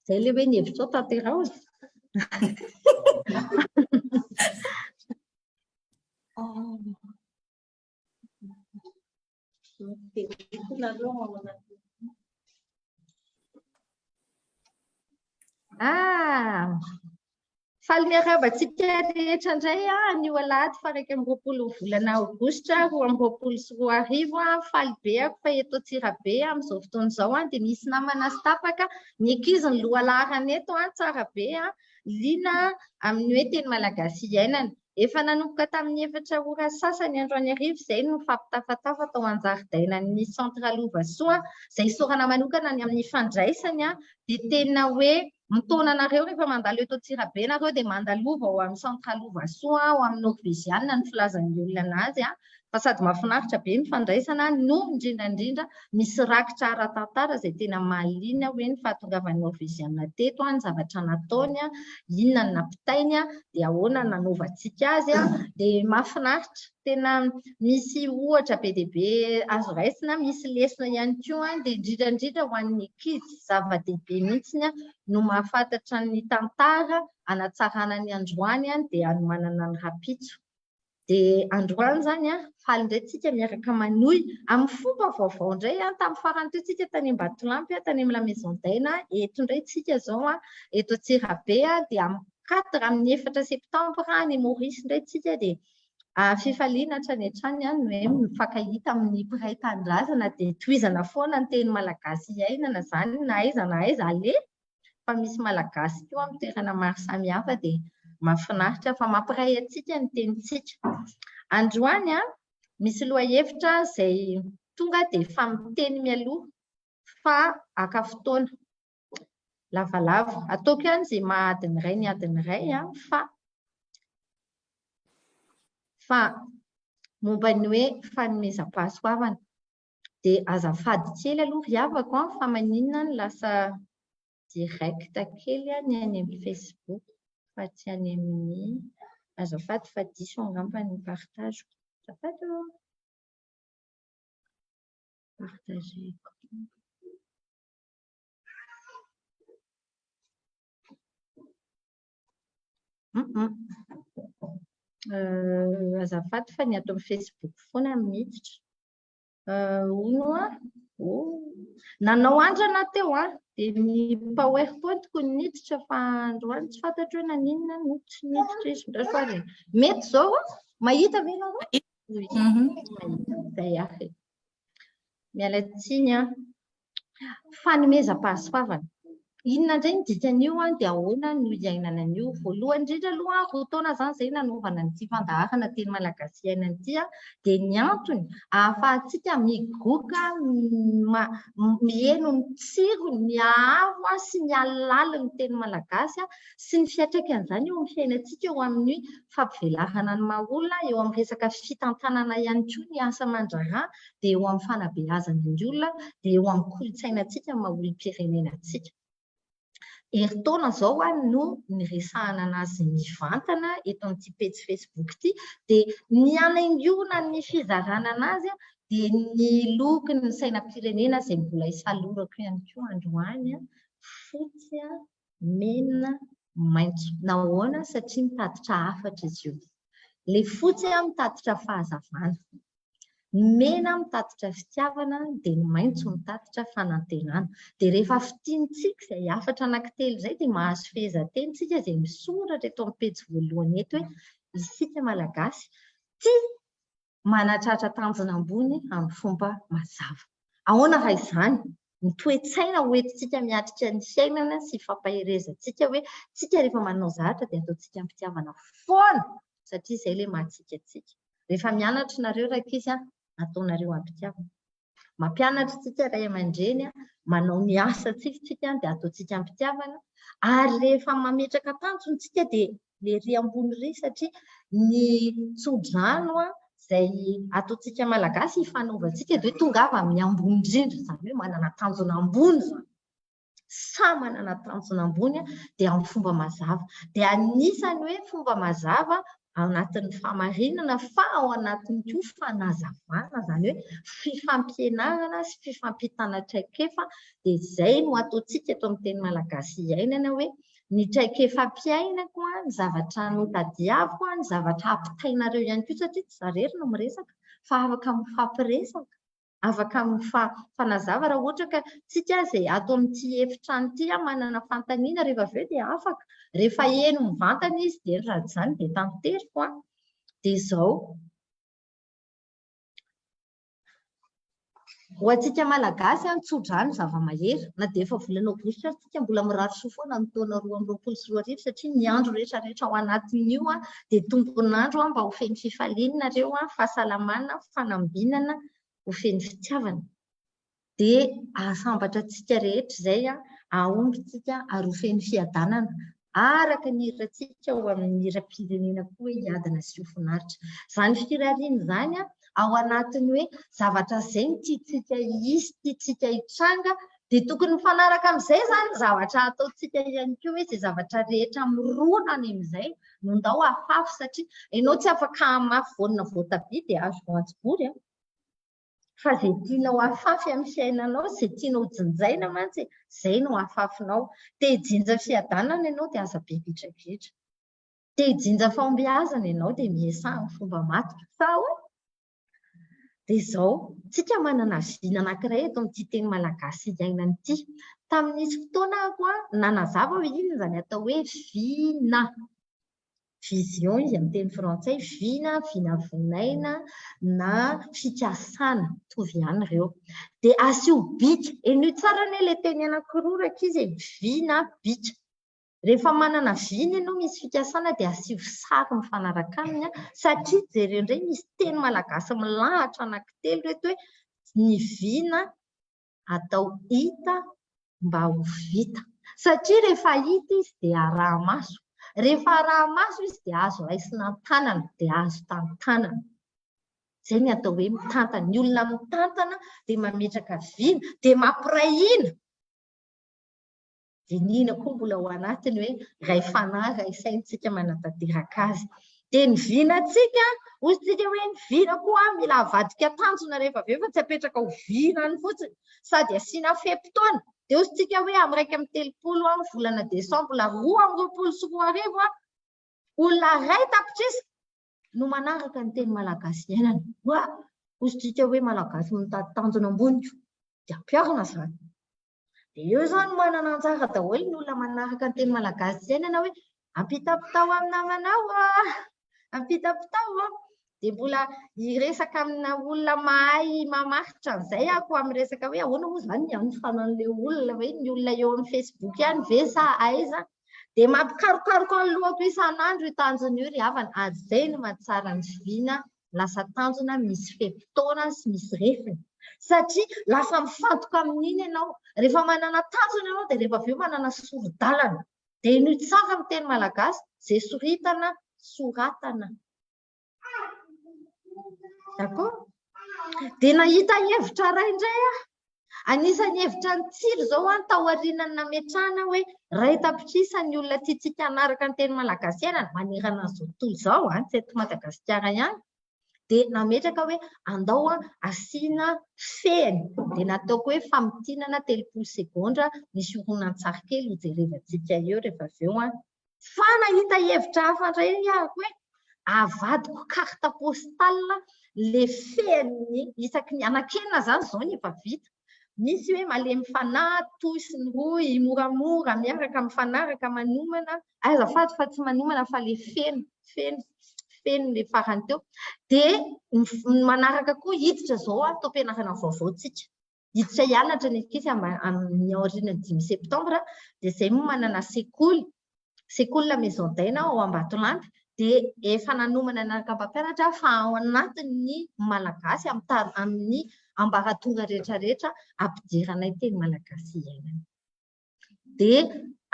Zay le hoe ny hevitrao tanterao. Faly miarabantsika rehetra indray anio alahady fa 20 volana aogositra 2024 faly beako fa eto Antsirabe amin'izao fotoana izao dia misy namana sy tapaka ny ankizy ny lohalarana eto tsara be liana amin'ny hoe teny malagasy iainana. Efa nanomboka tamin'ny 4 ora sasany androany arivo izay no fampitafatafa tao an-jaridainan'ny centre Lovasoa izay sorana manokana ny amin'ny fandraisany dia tena hoe mitaona anareo rehefa mandalo eto Antsirabe nareo dia mandalova ao amin'ny centre Lovasoa ao amin'ny Norvégiane ny filazan'ny olona azy fa sady mahafinaritra be ny fandraisana no indrindra misy rakitra ara-tantara izay tena mahaliana hoe ny fahatongavan'ny Norvégiane teto ny zavatra nataony inona ny nampitainy dia ahoana nanaovantsika azy dia mahafinaritra tena misy ohatra be dia be azo raisina misy lesona ihany koa dia indrindra ho an'ny ankizy zava-dehibe mihitsy no mahafantatra ny tantara hanatsarana ny androany dia anomanana ny rapitso. Dia androany zany faly indray tsika miaraka manohy amin'ny fomba vaovao indray tamin'ny farany teo tsika tany Ambatolampy tany amin'ny La Maison d'Aina eto indray tsika zao eto Antsirabe dia amin'ny 4 septambra ny Maurice indray tsika dia fifaliana hatrany hatrany no hoe mifankahita amin'ny mpiray tanindrazana dia tohizana foana ny teny malagasy iainana zany na aiza ale fa misy malagasy koa amin'ny toerana maro samihafa dia mahafinaritra fa mampiray antsika ny tenintsika. Androany misy lohahevitra izay tonga dia fa miteny mialoha fa aka fotoana lavalava ataoko ihany izay mahadiny iray ny adiny iray fa momba ny hoe fanomezam-pahasoavana dia azafady kely aloha riavako fa maninona ny lasa direct kely ny any amin'ny Facebook fa tsy any amin'ny azafady fa diso angamba ny partage azafady partageko azafady fa ny ato amin'ny Facebook foana miditra nanao andrana teo dia ny PowerPoint ko niditra fa androany tsy fantatro hoe naninona no tsy niditra izy mety zao mahita ve ianao zay miala tsiny fanomezam-pahasoavana inona indray ny dikan'io dia ahoana no iainana an'io voalohany indrindra aloha roa taona izany izay nanaovana nyity fandaharana teny malagasy iainana ity dia ny antony ahafahantsika migoaka mihaino ny tsiro ny ahavo sy ny alalala ny teny malagasy sy ny fiantraikan'izany eo amin'ny fiainantsika eo amin'ny fampivelarana ny maha-olona eo amin'ny resaka fitantanana ihany koa ny asa aman-drahà dia eo amin'ny fanabeazana ny olona dia eo amin'ny kolontsainantsika maha-olom-pirenenantsika. Eritaona zao no niresahana anazy mivantana eto amin'ity page Facebook ity dia ny anaingiona ny fizarana anazy dia ny lokony ny sainam-pirenena izay mbola hisalorako ihany koa androany fotsy mena maitso nahoana satria mitatitra hafatra izy io. Ilay fotsy mitatitra fahazavana, ny mena mitatitra fitiavana dia ny maitso mitatitra fanantenana dia rehefa fitiantsika izay hafatra anankitelo izay dia mahazo fehezanteny tsika izay misoratra eto amin'ny pejy voalohany eto hoe isika malagasy tia manatratra tanjona ambony amin'ny fomba mazava. Ahoana raha izany ny toe-tsaina hoentintsika miatrika ny fiainana sy fampaherezantsika hoe tsika rehefa manao zavatra dia ataontsika mpitiavana foana satria izay ilay mahatsika antsika. Rehefa mianatra nareo rankizy ataonareo ampitiavana. Mampianatra tsika ray aman-dreny manao ny asa tsika dia ataontsika ampitiavana ary rehefa mametraka tanjontsika dia le ry ambony ry satria ny tsodrano izay ataontsika malagasy hifanaovantsika dia tongava amin'ny ambony indrindra izany hoe manana tanjona ambony izany. Sa manana tanjona ambony dia amin'ny fomba mazava dia anisany hoe fomba mazava ao anatin'ny famarinana fa ao anatiny koa fanazavana zany hoe fifampianarana sy fifampitana traikefa dia izay no ataontsika eto amin'ny teny malagasy iainana hoe ny traikefa-piaina koa ny zavatra notadiaviko ny zavatra ampitainareo ihany koa satria tsy zarery no miresaka fa afaka mifampiresaka afaka fanazava raha ohatra ka tsika izay ato amin'ity efitrano ity manana fantaniana rehefa avy eo dia afaka rehefa eno mivantana izy dia raha izany dia tanteriko dia izao ho antsika malagasy tsodrano zava-mahery na dia efa volana aogositra tsika mbola mirary soa foana ny taona 2024 satria ny andro rehetrarehetra ao anatin'io dia tompon'andro mba ho feny fifalianareo fahasalamana fanambinana ho feny fitiavana dia ahasambatra antsika rehetra izay aombitsika ary ho feny fiadanana araka ny hiratsika ho amin'ny hiram-pirenena koa hoe hiadana sy ho finaritra izany firariana izany ao anatiny hoe zavatra izay ny tiatsika hisy tiatsika hitranga dia tokony mifanaraka amin'izay izany zavatra ataontsika ihany koa hoe izay zavatra rehetra mirona any amin'izay no ndao afafy satria ianao tsy afaka hamafy vonina voatabia dia azo voanjobory fa izay tianao afafy amin'ny fiainanao izay tianao jinjaina mantsy izay no afafinao te hijinja fiadanana ianao dia aza be vitravidra te hijinja fahombiazana ianao dia miasahany fomba maty fa dia izao tsika manana viana anankiray eto amin'ity teny malagasy iainana ity tamin'nisy fotoana ako nanazava hoe inona izany atao hoe viana vision izy amin'ny teny frantsay viana vonaina na fikasana tovy ihany ireo dia asio bika eny tsara ny ilay teny anankiroa raka izy viana bika rehefa manana viana ianao misy fikasana dia asio sary mifanaraka aminy satria jereo indray misy teny malagasy milahatra anankitelo reto hoe ny viana atao hita mba ho vita satria rehefa hita izy dia araha-maso rehefa araha-maso izy dia azo raisina tanana dia azo tantanana izay ny atao hoe mitantana ny olona mitantana dia mametraka viana dia mampirahina dia nina koa mbola ao anatiny hoe ray fanahy ray saintsika manatanteraka azy dia ny vianantsika ozytsika hoe ny viana koa mila avadika tanjona rehefa avy eo fa tsy apetraka ho vianany fotsiny sady asiana fe-potoana dia ozytsika hoe amin'ny 1 amin'ny volana desambra 2024 olona ray tapitrisa no manaraka ny teny malagasy iainana ozytsika hoe malagasy mitady tanjona amboniko dia ampiarina izany dia eo izany manana anjara daholo ny olona manaraka ny teny malagasy iainana hoe ampitapitao amin'ny namanao ampitapitao dia mbola hiresaka amina olona mahay mamaritra an'izay ako amin'ny resaka hoe ahoana moa izany ny fanan'ilay olona hoe ny olona eo amin'ny Facebook ihany ve sa aiza dia mampikarokaroka ny lohako isan'andro io tanjona io ry havana azay no mahatsara ny viana lasa tanjona misy fe-potoana sy misy refiny satria lasa mifantoka amin'iny ianao rehefa manana tanjona ianao dia rehefa avy eo manana sorodalana dia ino tsara amin'ny teny malagasy izay soritana soratana d'accord dia nahita hevitra ray indray anisan'ny hevitra ny tsiro izao taorianany nametrahana hoe ray tapitrisa ny olona tiatsika hanaraka ny teny malagasy iainana manerana izao tontolo izao tsy eto Madagasikara ihany dia nametraka hoe andao asiana fehiny dia nataoko hoe famitinana 3 sekondra misy horonan-tsary kely hojerevantsika eo rehefa avy eo fa nahita hevitra hafa indray ahako hoe avadiko carte postale le fehiny isaky ny anakenina izany izao ny efa vita misy hoe malemy fanahy tosy ny roy moramora miaraka mifanaraka manomana azafady fa tsy manomana fa le feno le farany teo dia manaraka koa hiditra izao taom-pianarana vaovaotsika hiditra hianatra ny ankizy amin'ny aoriana 5 septambra dia izay moa manana sekoly maison daina ao Ambatolampy dia efa nanomana anaraka mpampianatra fa ao anatin'ny malagasy amin'ny ambaratonga rehetrarehetra ampidiranay teny malagasy iainana dia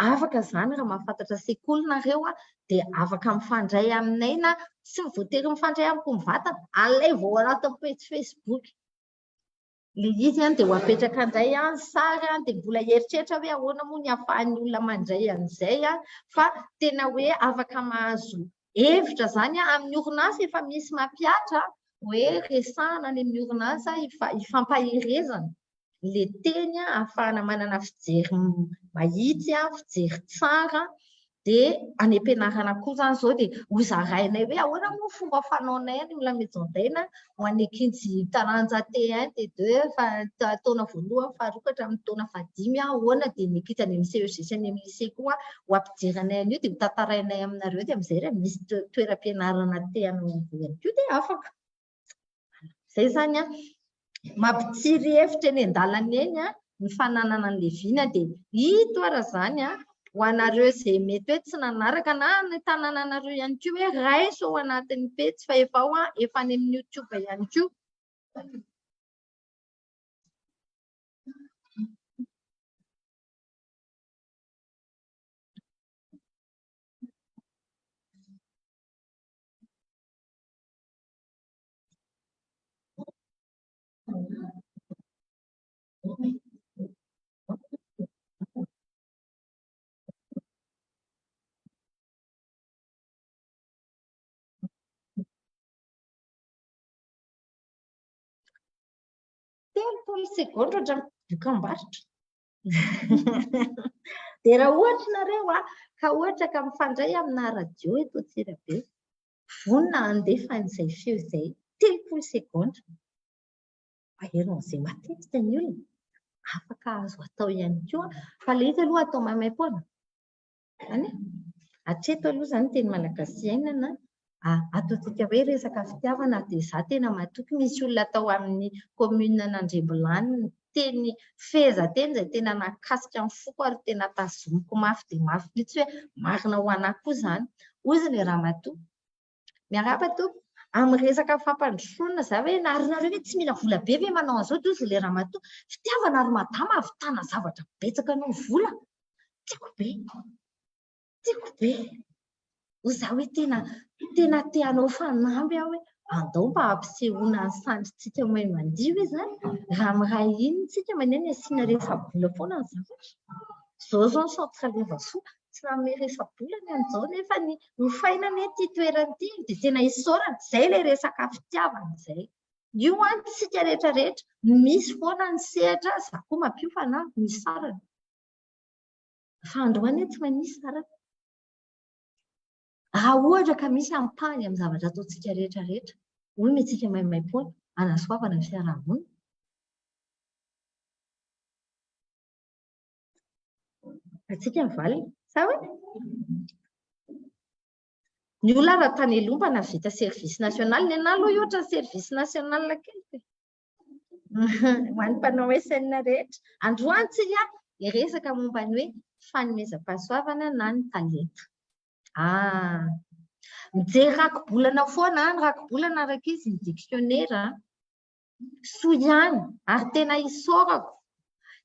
afaka izany raha mahafantatra sekolinareo dia afaka mifandray aminay na tsy voatery mifandray amiko mivantana alay vao anatin'ny page Facebook le izy dia ho apetraka indray sary dia mbola heritreritra hoe ahoana moa ny ahafahan'ny olona mandray an'izay fa tena hoe afaka mahazo hevitra zany amin'ny orinasa efa misy mampiatra hoe resahana ny amin'ny orinasa ifampahirezana le teny ahafahana manana fijery mahitsy fijery tsara dia any am-pianarana koa zany zao dia hozarainay hoe ahoana moa fomba fanaonay any la maison-daina ho an'ny ankizy taranja T1 T2 taona voalohany faharoa ka hatramin'ny taona fahadimy ahoana dia ny ankizy any amin'ny CEG sy any amin'ny lycée koa ho ampijeranay an'io dia hotantarainay aminareo dia amin'izay raha misy toeram-pianarana T1 ihany koa dia afaka. Zay zany mampitsiry hevitra eny an-dalana eny ny fananana an'le vina dia ito ara zany ho anareo izay mety hoe tsy nanaraka na ny tanànanareo ihany koa hoe raiso ao anatin'ny petsy fa efa ao efa any amin'ny YouTube ihany koa. Sekondra ohatran'ny dokam-barotra. Dia raha ohatra nareo ka ohatra ka mifandray amina radio eto Antsirabe, vonona andefa an'izay feo izay 30 sekondra. Aheron'izay matetika ny olona afaka azo atao ihany koa fa le izy aloha atao maimaimpoana. Hatreto aloha zany teny malagasy iainana ataontsika hoe resaka fitiavana dia za tena matoky misy olona atao amin'ny commune Nandrembolany teny feza teny izay tena nakasika amin'ny foko ary tena tazomiko mafy dia mafy mihitsy hoe marina ho anahy koa izany. Hoy ny ramatoa miarahaba tompoko amin'ny resaka fampandrosoana za hoe narinareo hoe tsy mila vola be ve manao an'izao dia hoy le ramatoa fitiavana ary madama havitana zavatra betsaka anao vola. Tiako be. Hoy za hoe tena te-anao fanamby aho hoe andao mba hampisehoana ny sandritsika mahay mandio hoe zany raha miray iny tsika maneny asiana refa-bola foana ny zavatra. Zao ny centre levasoa tsy manome refa-bola ny an'izao nefa ny hofainana ety toerany ity dia tena isaorana. Izay ilay resaka fitiavana izay. Io tsika rehetrarehetra misy foana ny sehatra za koa mampiofana misy sarany. Fa androany tsy manisy sarany. Raha ohatra ka misy ampahany amin'ny zavatra ataontsika rehetrarehetra, hoy mentsika maimaimpoana anasoavana ny fiarahamonina. Atsika mivalina. Sa hoe ny olona raha tany Elomba vita service national ny anahy aloha ohatra ny service national kely. Ho an'ny mpanao SN rehetra. Androany tsika hiresaka momba ny hoe fanomezam-pahasoavana na ny talenta. Mijery rakobolana foana ny rakobolana araka izy ny dictionnaire soa ihany ary tena isaorako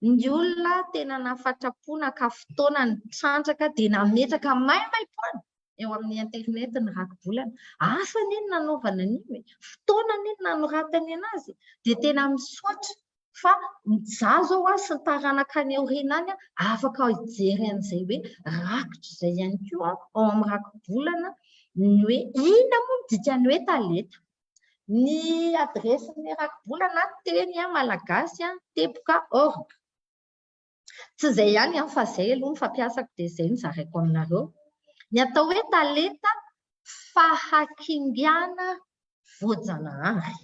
ny olona tena nafatrapoana ka fotoana ny trandraka dia nametraka maimaimpoana eo amin'ny internet ny rakobolana. Asa neny nanaovana an'io fotoana neny nanoratany anazy dia tena misoatra fa mizaha zao sy ny taranaka ny aoriana any afaka hijery an'izay hoe rakitra izay ihany koa ao amin'ny rakobolana ny hoe inona moa midikany hoe talenta. Ny adresin'ny rakobolana teny malagasy teboka.org. Tsy izay ihany fa izay aloha ny fampiasako dia izay ny zaraiko aminareo. Ny atao hoe talenta fahakingana voajanahary.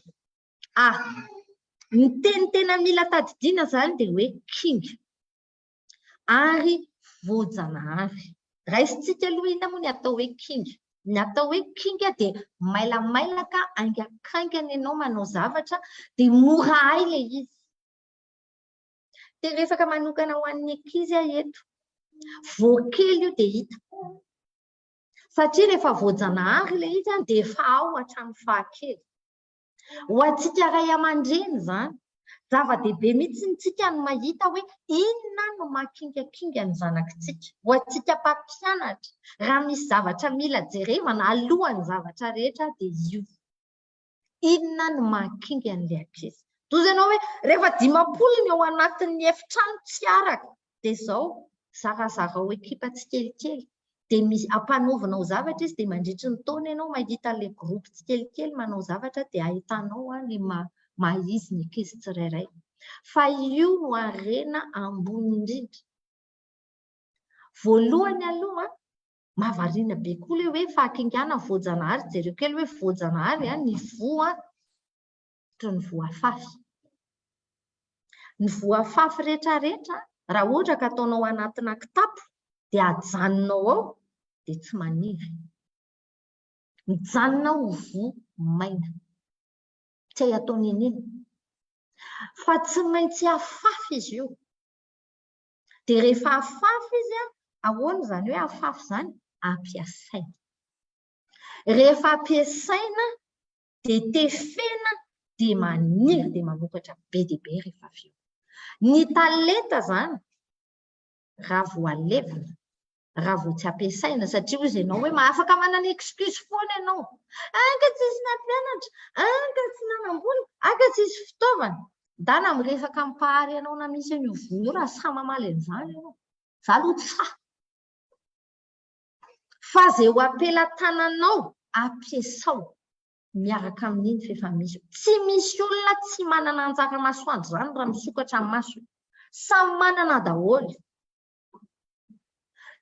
Ny tena mila tadidiana zany dia hoe kinga ary voajanahary. Raisintsika aloha inona moa ny atao hoe kinga. Ny atao hoe kinga dia mailamailaka aingakaingana ianao manao zavatra dia mora hay ilay izy. Dia resaka manokana ho an'ny ankizy eto. Voakely io dia hita. Satria rehefa voajanahary ilay izy dia efa ao hatramin'ny fahakely. Ho antsika ray aman-dreny izany, zava-dehibe mihitsy tsika no mahita hoe inona no mahakingakinga ny zanakitsika. Ho antsika mpampianatra, raha misy zavatra mila jerevana alohan'ny zavatra rehetra dia io. Inona no mahakinga an'ilay ankizy. Toy ianao hoe rehefa 50 ny ao anatin'ny efitrano tsy araka dia izao zarazara ao ekipa tsikelikely dia misy ampanaovanao zavatra izy dia mandritry ny taona ianao mahita ilay groupe tsikelikely manao zavatra dia ahitanao ny maizy ny ankizy tsirairay. Fa io no harena ambony indrindra. Voalohany aloha mahavariana be koa ilay hoe fahakingana voajanahary, jereo kely hoe voajanahary ny voa toy ny voafafy. Ny voafafy rehetrarehetra raha ohatra ka ataonao anatina kitapo dia ajanonao ao dia tsy maniry. Mijanona ho voa maina. Tsy hay atao ninina. Fa tsy maintsy afafy izy io. Dia rehefa afafy izy ahoana izany hoe afafy izany? Ampiasaina. Rehefa ampiasaina dia tefena dia maniry dia mamokatra be dia be rehefa avy eo. Ny talenta izany raha vao alevina, raha vao tsy ampiasaina satria izy ianao hoe afaka manana excuse foana ianao. Ka tsisy nampianatra, ka tsy nanambola, ka tsisy fitaovana. Dana miresaka mipahary ianao na misy an'io voa io raha sa mamaly an'izany ianao. Za aloha tsa. Fa izay ho ampelatananao ampiasao miaraka amin'iny fa efa misy. Tsy misy olona tsy manana anjara masoandro izany raha misokatra amin'ny maso. Samy manana daholo.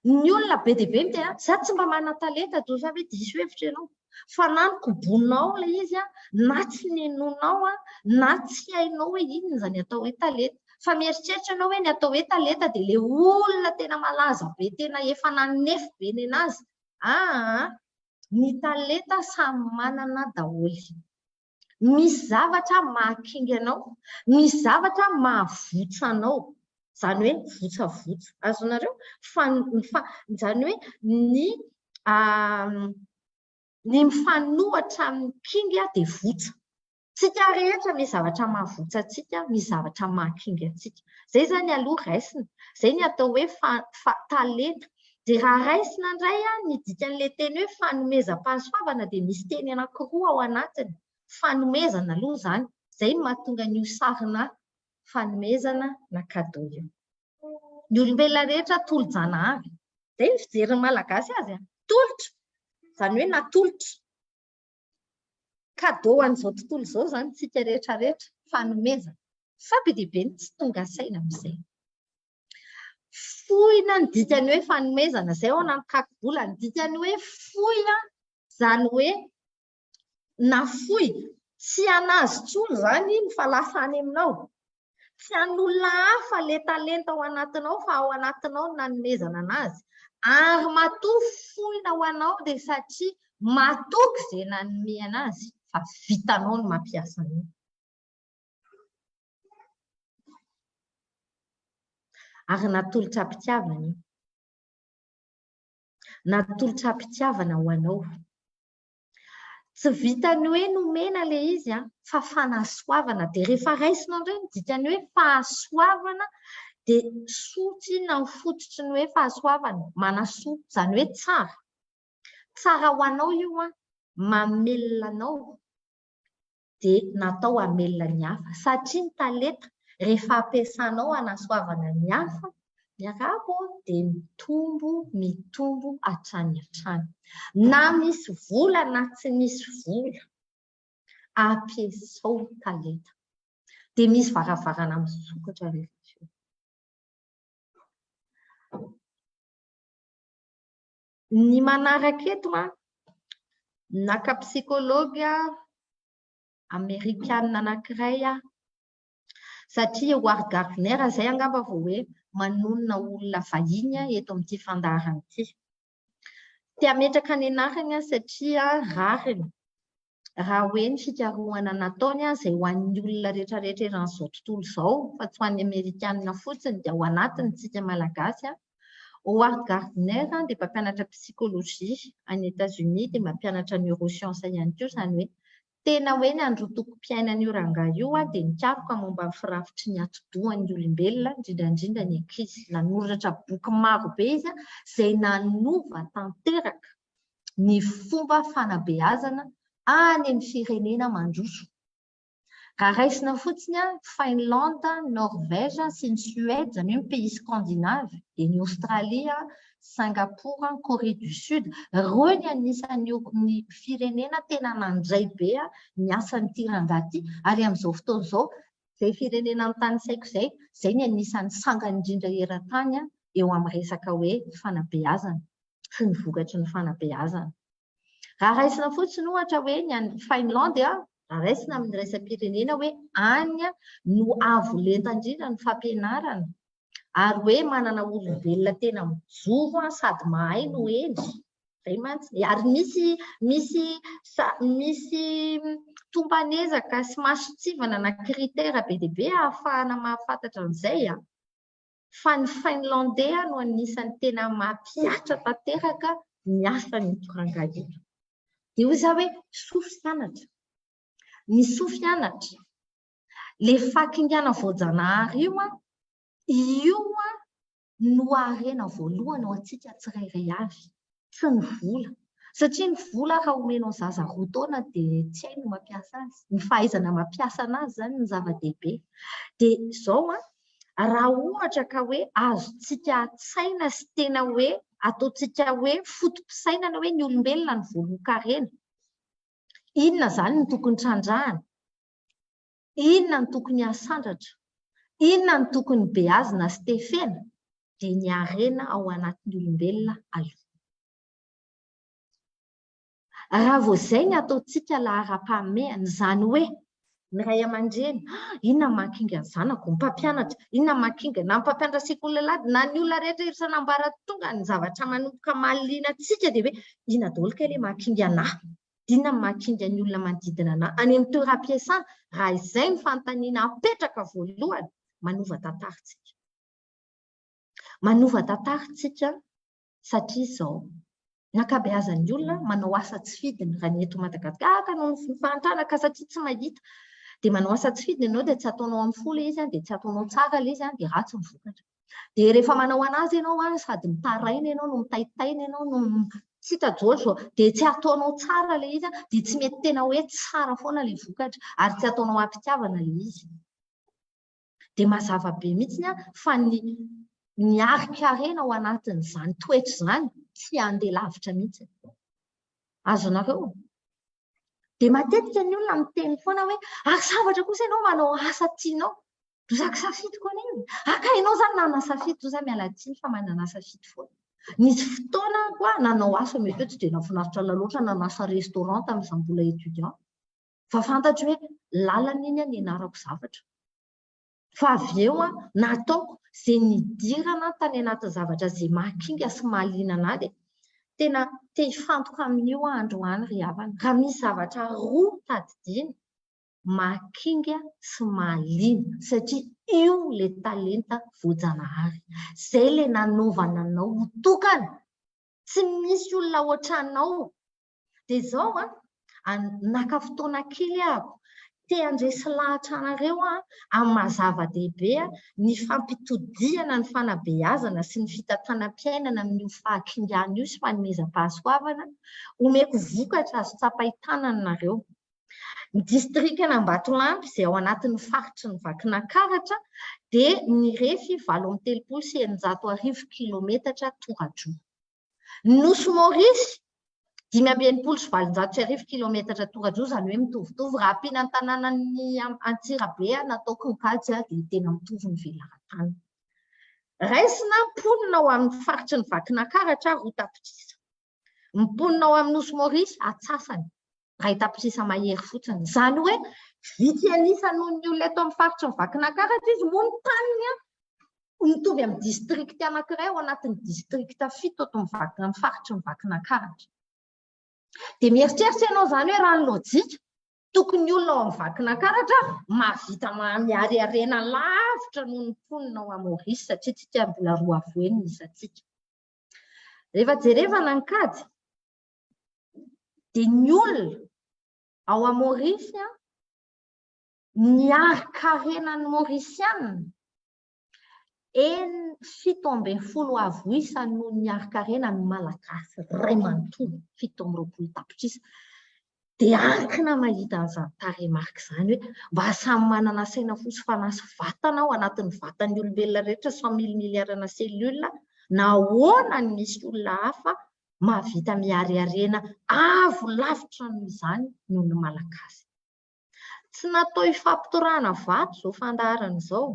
Ny olona be dia be mitena za tsy mba manana talenta toy izany hoe diso hevitra ianao. Fa na ny koboninao ilay izy na tsy nenonao na tsy hainao hoe inona izany atao hoe talenta. Fa mieritreritra ianao hoe ny atao hoe talenta dia ilay olona tena malaza be tena efa nanefy be ny anazy. Ny talenta samy manana daholo. Misy zavatra mahakinga anao, misy zavatra mahavotsy anao. Izany hoe votsavotsa. Azonareo? Izany hoe ny mifanohitra amin'ny kinga dia votsa. Tsika rehetra misy zavatra mahavotsa antsika, misy zavatra mahakinga antsika. Izay zany aloha raisina. Izay ny atao hoe talenta. Dia raha raisina indray ny dikan'ilay teny hoe fanomezam-pahasoavana dia misy teny anankiroa ao anatiny. Fanomezana aloha izany. Izay no mahatonga an'io sarina fanomezana na kadô io. Ny olombelona rehetra tolo-janahary. Izay ny fijerin'ny malagasy azy. Tolotra. Izany hoe natolotra. Kadô an'izao tontolo izao izany tsika rehetra rehetra fanomezana. Fa be dia be tsy tonga saina amin'izay. Fohina ny dikany hoe fanomezana. Izay ao anaty kakibola ny dikany hoe fohy izany hoe nafohy. Tsy anazy tsony izany iny fa lasa any aminao. Tsy an'olona hafa ilay talenta ao anatinao fa ao anatinao nanomezana anazy. Ary matoa fohina ho anao dia satria matoky izay nanome anazy fa vitanao ny mampiasa an'io. Ary natolotra am-pitiavana io. Natolotra am-pitiavana ho anao. Tsy vitany hoe nomena ilay izy fa fanasoavana. Dia rehefa raisinao indray ny dikany hoe fahasoavana dia sotry na fototry ny hoe fahasoavana. Manasoa izany hoe tsara. Tsara ho anao io mamelona anao dia natao hamelona ny hafa. Satria ny talenta rehefa ampiasanao hanasoavana ny hafa, miarahaba dia mitombo hatrany hatrany. Na misy vola na tsy misy vola, ampiasao talenta. Dia misy varavarana misokatra rehetra. Ny manaraka eto naka psikologa Amerikanina anankiray satria Howard Gardner izay angamba vao hoe manonona olona vahiny eto amin'ity fandaharana ity. Tia ametraka ny anarany satria rariny raha hoe ny fikarohana nataony izay ho an'ny olona rehetra rehetra eran'izao tontolo izao fa tsy ho an'ny Amerikanina fotsiny dia ao anatiny tsika malagasy. Howard Gardner dia mpampianatra psikologia any États-Unis dia mampianatra neuroscience ihany koa izany hoe tena hoe ny androtokom-piainana io rangahy io dia nikaroka momba ny firafitry ny atidohan'ny olombelona indrindra ny ankizy. Nanoratra boky maro be izy izay nanova tanteraka ny fomba fanabeazana any amin'ny firenena mandroso. Raha raisina fotsiny Finlande, Norvège sy ny Suède, izany hoe ny pays scandinave, dia ny Australia, Singapour, Corée du Sud, ireo ny anisan'ny firenena tena nandray be ny asan'ity rangahy ary amin'izao fotoana izao, izay firenena amin'ny tany saiko izay ny anisan'ny sangany indrindra eran-tany eo amin'ny resaka hoe fanabeazana sy ny vokatry ny fanabeazana. Raha raisina fotsiny ohatra hoe ny any Finlande, raha raisina amin'ny raisam-pirenena hoe any no avo lenta indrindra ny fampianarana ary hoe manana olombelona tena mijoro sady mahay no eny. Izay mantsy. Ary misy tombanezaka sy masotsivana na kritera be dia be ahafahana mahafantatra an'izay fa ny Finlandais no anisan'ny tena mampiatra tanteraka ny asan'ito rangahy ito. Dia hoy izaho hoe sofianatra. Ny sofianatra. Le fakingana voajanahary io no harena voalohany ao antsika tsirairay avy, tsy ny vola. Satria ny vola raha omenao zaza roa taona dia tsy hay no mampiasa azy. Ny fahaizana mampiasa anazy izany ny zava-dehibe. Dia izao raha ohatra ka hoe azontsika tsaina sy tena hoe ataontsika hoe fotom-pisainana hoe ny olombelona ny voalohan-karena. Inona izany no tokony trandrahana? Inona no tokony hasandratra? Inona no tokony beazina sy tefena? Dia ny harena ao anatin'ny olombelona aloha. Raha vao izay ny ataontsika lahara-pahamehana, izany hoe ny ray aman-dreny, inona mahakinga ny zanako, ny mpampianatra, inona mahakinga na ny mpampianatra sekoly lady na ny olona rehetra isan'ambaratonga ny zavatra manomboka mahaliana antsika dia hoe inona daholo kay ilay mahakinga anahy, inona mahakinga ny olona manodidina anahy. Any amin'ny toeram-piasana, raha izay ny fanontaniana apetraka voalohany, manova tantarintsika. Manova tantarintsika satria izao nakabeazan'ny olona manao asa tsy fidiny raha ny eto Madagasikara ka no fantanaka satria tsy mahita. Dia manao asa tsy fidiny ianao dia tsy ataonao amin'ny fola izy dia tsy ataonao tsara ilay izy dia ratsy ny vokatra. Dia rehefa manao anazy ianao sady mitaraina ianao no mitaitaina ianao no tsy tajoro dia tsy ataonao tsara ilay izy dia tsy mety tena hoe tsara foana ilay vokatra ary tsy ataonao ampitiavana ilay izy. Dia mazava be mihitsy fa ny ari-karena ao anatin'izany toetra izany tsy handeha lavitra mihitsy. Azonareo? Dia matetika ny olona miteny foana hoe ary zavatra kosa ianao manao asa tianao. Dozako safidy koa an'iny. Aka ianao izany nanana safidy, toy izany miala tsiny fa manana safidy foana. Nisy fotoana koa nanao asa mety hoe tsy dia nahafinaritra loatra nanasa restaurant tamin'izaho mbola étudiant. Fa fantatro hoe lalana iny ny anarako zavatra. Fa avy eo nataoko izay nidirana tany anaty zavatra izay mahakinga sy mahaliana anahy dia tena te hifantoka amin'io androany ry havana. Raha misy zavatra roa tadidiny, mahakinga sy mahaliana satria io ilay talenta voajanahary. Izay ilay nanaovana anao ho tokana. Tsy misy olona ohatranao. Dia izao naka fotoana kely ahako te handresy lahatra anareo amin'ny mazava-dehibe ny fampitodiana ny fanabeazana sy ny fitantanam-piainana amin'io fahakingana io sy fanomezam-pahasoavana omeko vokatra azo tsapahi-tananareo. Ny distrikana Ambatolampy izay ao anatin'ny faritry ny Vakinankaratra dia mirefy 730 kilometatra tora-droa. Nosy Maurice 580 kilometatra tora-droa, izany hoe mitovitovy raha ampiana ny tanànan'ny Antsirabe nataoko nikajy dia tena mitovy ny velarantany. Raisina mponina ao amin'ny faritry ny Vakinankaratra roa tapitrisa. Mponina ao amin'ny Nosy Maurice atsasany raha tapitrisa mahery fotsiny. Izany hoe vitsy anisa noho ny olona eto amin'ny faritry ny Vakinankaratra izy montaniny mitovy amin'ny distrikta anankiray ao anatin'ny distrikta 7 eto amin'ny faritry ny Vakinankaratra. Dia mieritreritra ianao izany hoe raha ny lojika tokony olona ao amin'ny Vakinankaratra mahavita miariarena lavitra noho ny mponina ao amin'ny Maurice satria tsika mbola roa avoenina isantsika. Rehefa jerevana ny kajy dia ny olona ao amin'ny Maurice ny ari-karenan'ny Mauricianina 740 avo isa noho ny ari-karena ny Malagasy ray manontolo 720 tapitrisa. dia ankina mahita an'izany tarehimarika izany hoe mba samy manana saina fosy fanasy vatana ao anatin'ny vatan'ny olombelona rehetra 100 miliarana selula na ahoana ny misy olona hafa mahavita miariarena avo lavitra nohozany noho ny malagasy. Tsy natao ifampitorana vato izao fandaharana izao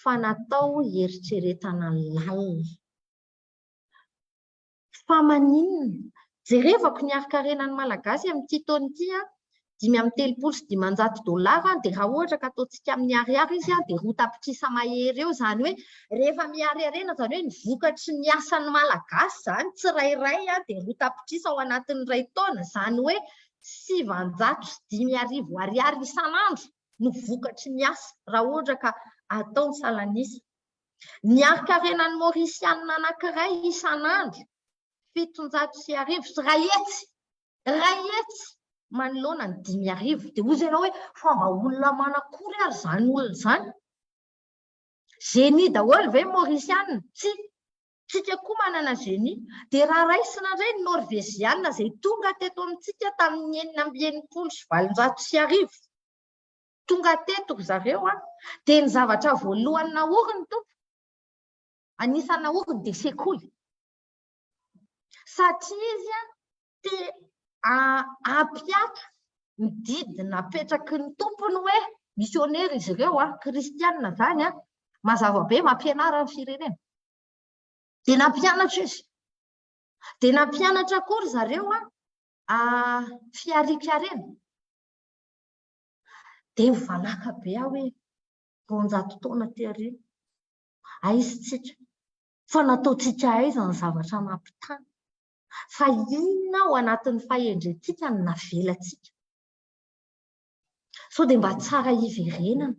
fa natao eritreretana lalina. Fa maninona jerevako ny arikarenan'ny malagasy amin'ity taona ity $530 dia raha ohatra ka ataontsika amin'ny ariary izy dia roa tapitrisa mahery eo, izany hoe rehefa miariarena izany hoe ny vokatry ny asan'ny malagasy izany tsy rairay dia roa tapitrisa ao anatin'ny iray taona, izany hoe 750 ariary isan'andro no vokatry ny asa raha ohatra ka atao ny salanisa. Ny arikarenan'ny Maorisianina anankiray isan'andro 710 sy ray hetsy manoloana ny 5,000 dia hoy ianao hoe fa mba olona manakory ary izany olona izany. Génie daholo ve Maorisianina? Tsika koa manana génie. Dia raha raisina indray ny Norvégianina izay tonga teto amintsika tamin'ny 1990 tonga teto zareo dia ny zavatra voalohany naoriny tompo, anisany naoriny dia sekoly. Satria izy dia ampiaka ny didy napetraky ny tompony hoe misionera izy ireo kristianina izany mazava be mampianara ny firenena. Dia nampianatra izy. Dia nampianatra akory zareo fiarikarena. Dia mivalaka be hoe 200 taona teoriana aizitsika fa nataontsika aiza ny zavatra mampitana. Fa inona ao anatin'ny fahendrentsika ny navelantsika. So dia mba tsara hiverenana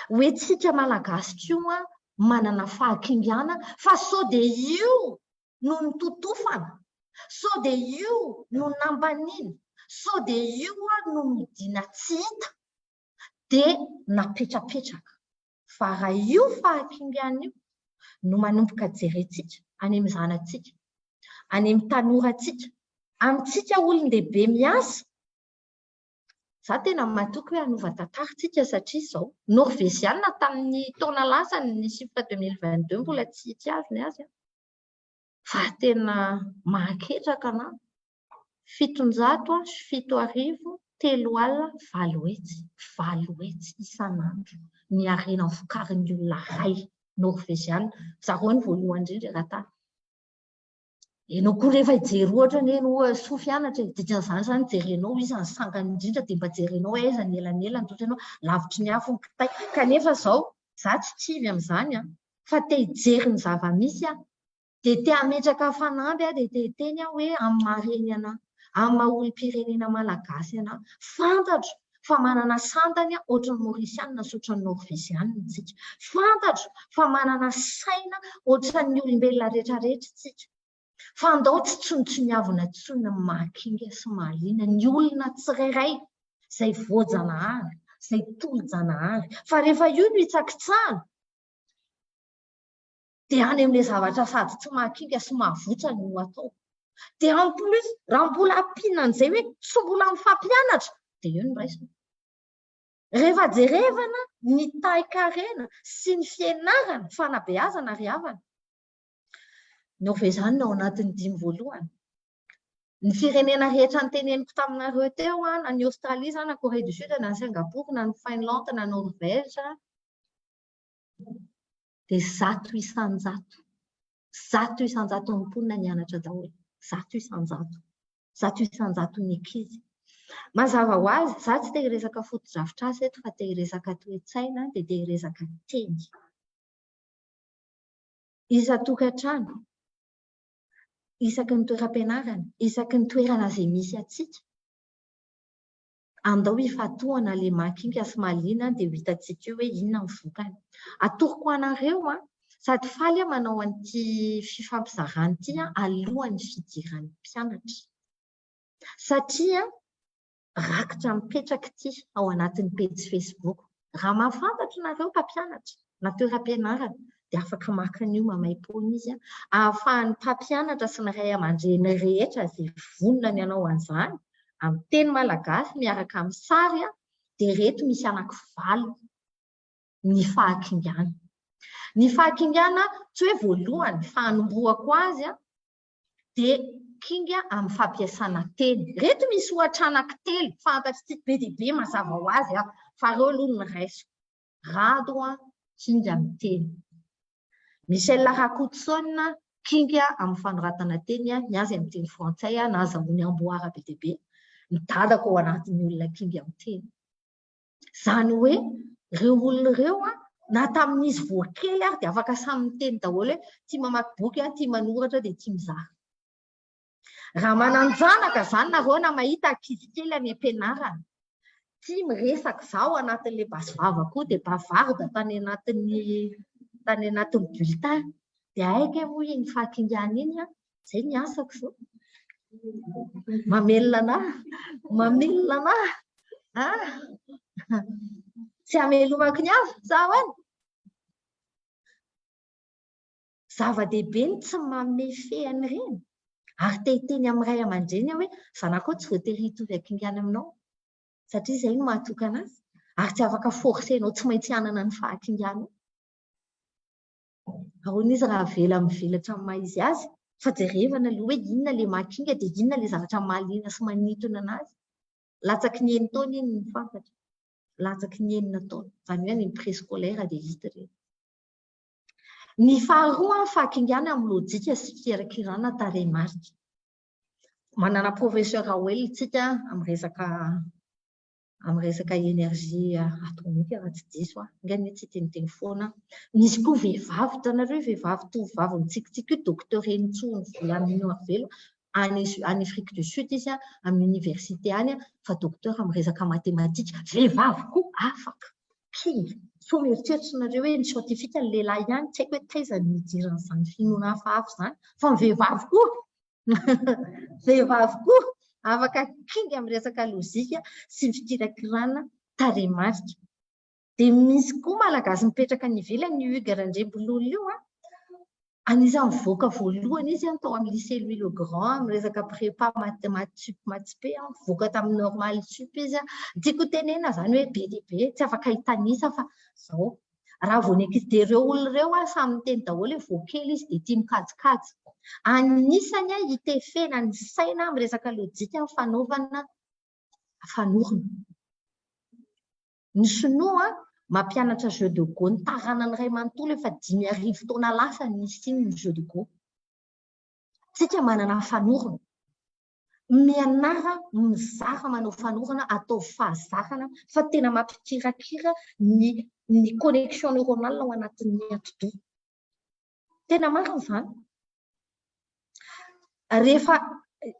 hoe tsika malagasy koa manana fahakingana fa so dia io no ny totofana, so dia io no nambanina, so dia io no midina tsy hita dia napetrapetraka. Fa raha io fahakingana io no manomboka jerentsika any amin'ny zanatsika, any amin'ny tanorantsika, amintsika olon-dehibe miasa. Za tena matoky hoe hanova tantarantsika satria izao Norvégianina tamin'ny taona lasa ny chiffre 2022 mbola tsy tiaviny azy. Fa tena mahaketraka na 707 telo alina 7 hetsy isan'andro ny arena vokarin'ny olona ray Norvégianina. Zareo ny voalohany indrindra raha tany. Ianao koa rehefa hijery ohatra ny eno sofianatra dikan'izany izany jerenao isan'ny sangany indrindra dia mba jerenao aiza ny elanelany totra ianao lavitry ny afo ny kitay. Kanefa izao za tsy tivy amin'izany fa te hijery ny zava-misy dia te hametraka fanamby dia te hiteny hoe amin'ny maharenana amin'ny maha-olom-pirenena malagasy fantatro fa manana sandany ohatry ny Maorisianina sy ohatry ny Norvégianina tsika. Fantatro fa manana saina ohatry ny olombelona rehetrarehetra tsika. Fa andao tsy tsontsoniavina tsony ny mahakinga sy mahaliana ny olona tsirairay izay voajanahary, izay tolo-janahary. Fa rehefa io no hitsakitsahana dia any amin'ilay zavatra sady tsy mahakinga sy mahavotsana no atao. Dia en plus raha mbola ampiana an'izay hoe tsy mbola mifampianatra dia io no raisina. Rehefa jerevana ny tahikarena sy ny fianarana fanabeazana ry havana. Norvégianina ao anatin'ny 5 voalohany. Ny firenena rehetra nyteneniko taminareo teo na ny Australie na Corée du Sud na Singapour na ny Finlande na Norvège dia 100 ny mponina nianatra daholo. 100 ny ankizy. Mazava ho azy, za tsy te hiresaka foto-drafitr'asa eto fa te hiresaka toe-tsaina dia te hiresaka teny. Isan-tokantrano, isaky ny toeram-pianarana, isaky ny toerana izay misy atsika. Andao hifatohana ilay mahakinga sy mahaliana dia ho hitantsika hoe inona ny vokany. Atoroko anareo sady faly manao an'ity fifampizarana ity alohan'ny fidiran'ny mpianatra. Satria rakitra mipetraka ity ao anatin'ny pejy Facebook. Raha mahafantatra nareo mpampianatra na toeram-pianarana dia afaka maka an'io mamay-pony izy ahafahan'ny mpampianatra sy ny ray aman-dreny rehetra izay vonona ny hanao an'izany amin'ny teny malagasy miaraka amin'ny sary dia reto misy anankivalo ny fahakingana. Ny fahakingana tsy hoe voalohany fahanomboako azy dia kinga amin'ny fampiasana teny. Reto misy ohatra anankitelo fantatritsika be dia be mazava ho azy fa ireo aloha ny raiso. Rado kinga amin'ny teny. Michel Rakotsona kinga amin'ny fanoratana teny niazy amin'ny teny frantsay nahazahoany amboara be dia be. Ny dadako ao anatin'ny olona kinga amin'ny teny. Izany hoe ireo olona ireo na tamin'izy voakely ary dia afaka samy miteny daholo hoe tia mamaky boky tia manoratra dia tia mizaha. Raha mananjanaka izany nareo na mahita ankizy kely any am-pianarana tia miresaka izao anatin'ilay basy vava koa dia bavarda tany anatin'ny bulletin dia aika moa iny fahakingana iny izay ny asako izao. Mamelona anahy tsy hamelomako ny hafa zaho any. Zava-dehibe ny tsy mamefehany ireny ary tehiteny amin'ny ray aman-dreny hoe zanako tsy voatery hitovy akingana aminao satria izay no mahatokana azy ary tsy afaka forsenao tsy maintsy hanana ny fahakingana. Ahoana izy raha avela mivelatra amin'ny maha izy azy fa jerevana aloha hoe inona ilay mahakinga dia inona ilay zavatra mahaliana sy manintona anazy. Latsaky ny enina taona iny ny fantatra. Latsaky ny enina taona. Izany hoe ny préscolaire dia hita ireny. Ny faharoa fahakingana amin'ny lojika sy fikirakirana tarehimarika. Manana professeur Howell tsika amin'ny resaka énergie atomique raha tsy diso ingany tsy teniteny foana. Nisy koa vehivavy hitanareo vehivavy tovovavy mitsikitsiky io docteur Rentsou volamino Arvelo any Afrique du Sud izy amin'ny université any fa docteur amin'ny resaka matematika. Vehivavy koa afaka kinga. So mieritreritrinareo hoe ny scientifique ny lehilahy ihany tsy haiko hoe taiza ny idiran'izany finoana hafahafa izany fa ny vehivavy koa vehivavy koa afaka kinga amin'ny resaka lozika sy fikirakirana tarehimarika. Dia misy koa malagasy mipetraka any ivelany Hugues Randriambololy io anisan'ny voaka voalohany izy tao amin'ny lycée Louis le Grand amin'ny resaka prépa maths-p voaka tamin'ny normal sup izy tiako tenena izany hoe be dia be tsy afaka hitanisa fa izao raha vao ny ankidireo olona ireo samy miteny daholo hoe voakely izy dia tia mikajikajy. Anisany hitefena ny saina amin'ny resaka lojika fanaovana fanorona. Ny sinoa mampianatra jeu de go ny taranany iray manontolo efa 5,000 taona lasa nisy iny ny jeu de go. Tsika manana fanorona. Mianara mizara manao fanorona atao fahazarana fa tena mampikirakira ny connexion neuronale ao anatin'ny atidoha. Tena marina izany. Rehefa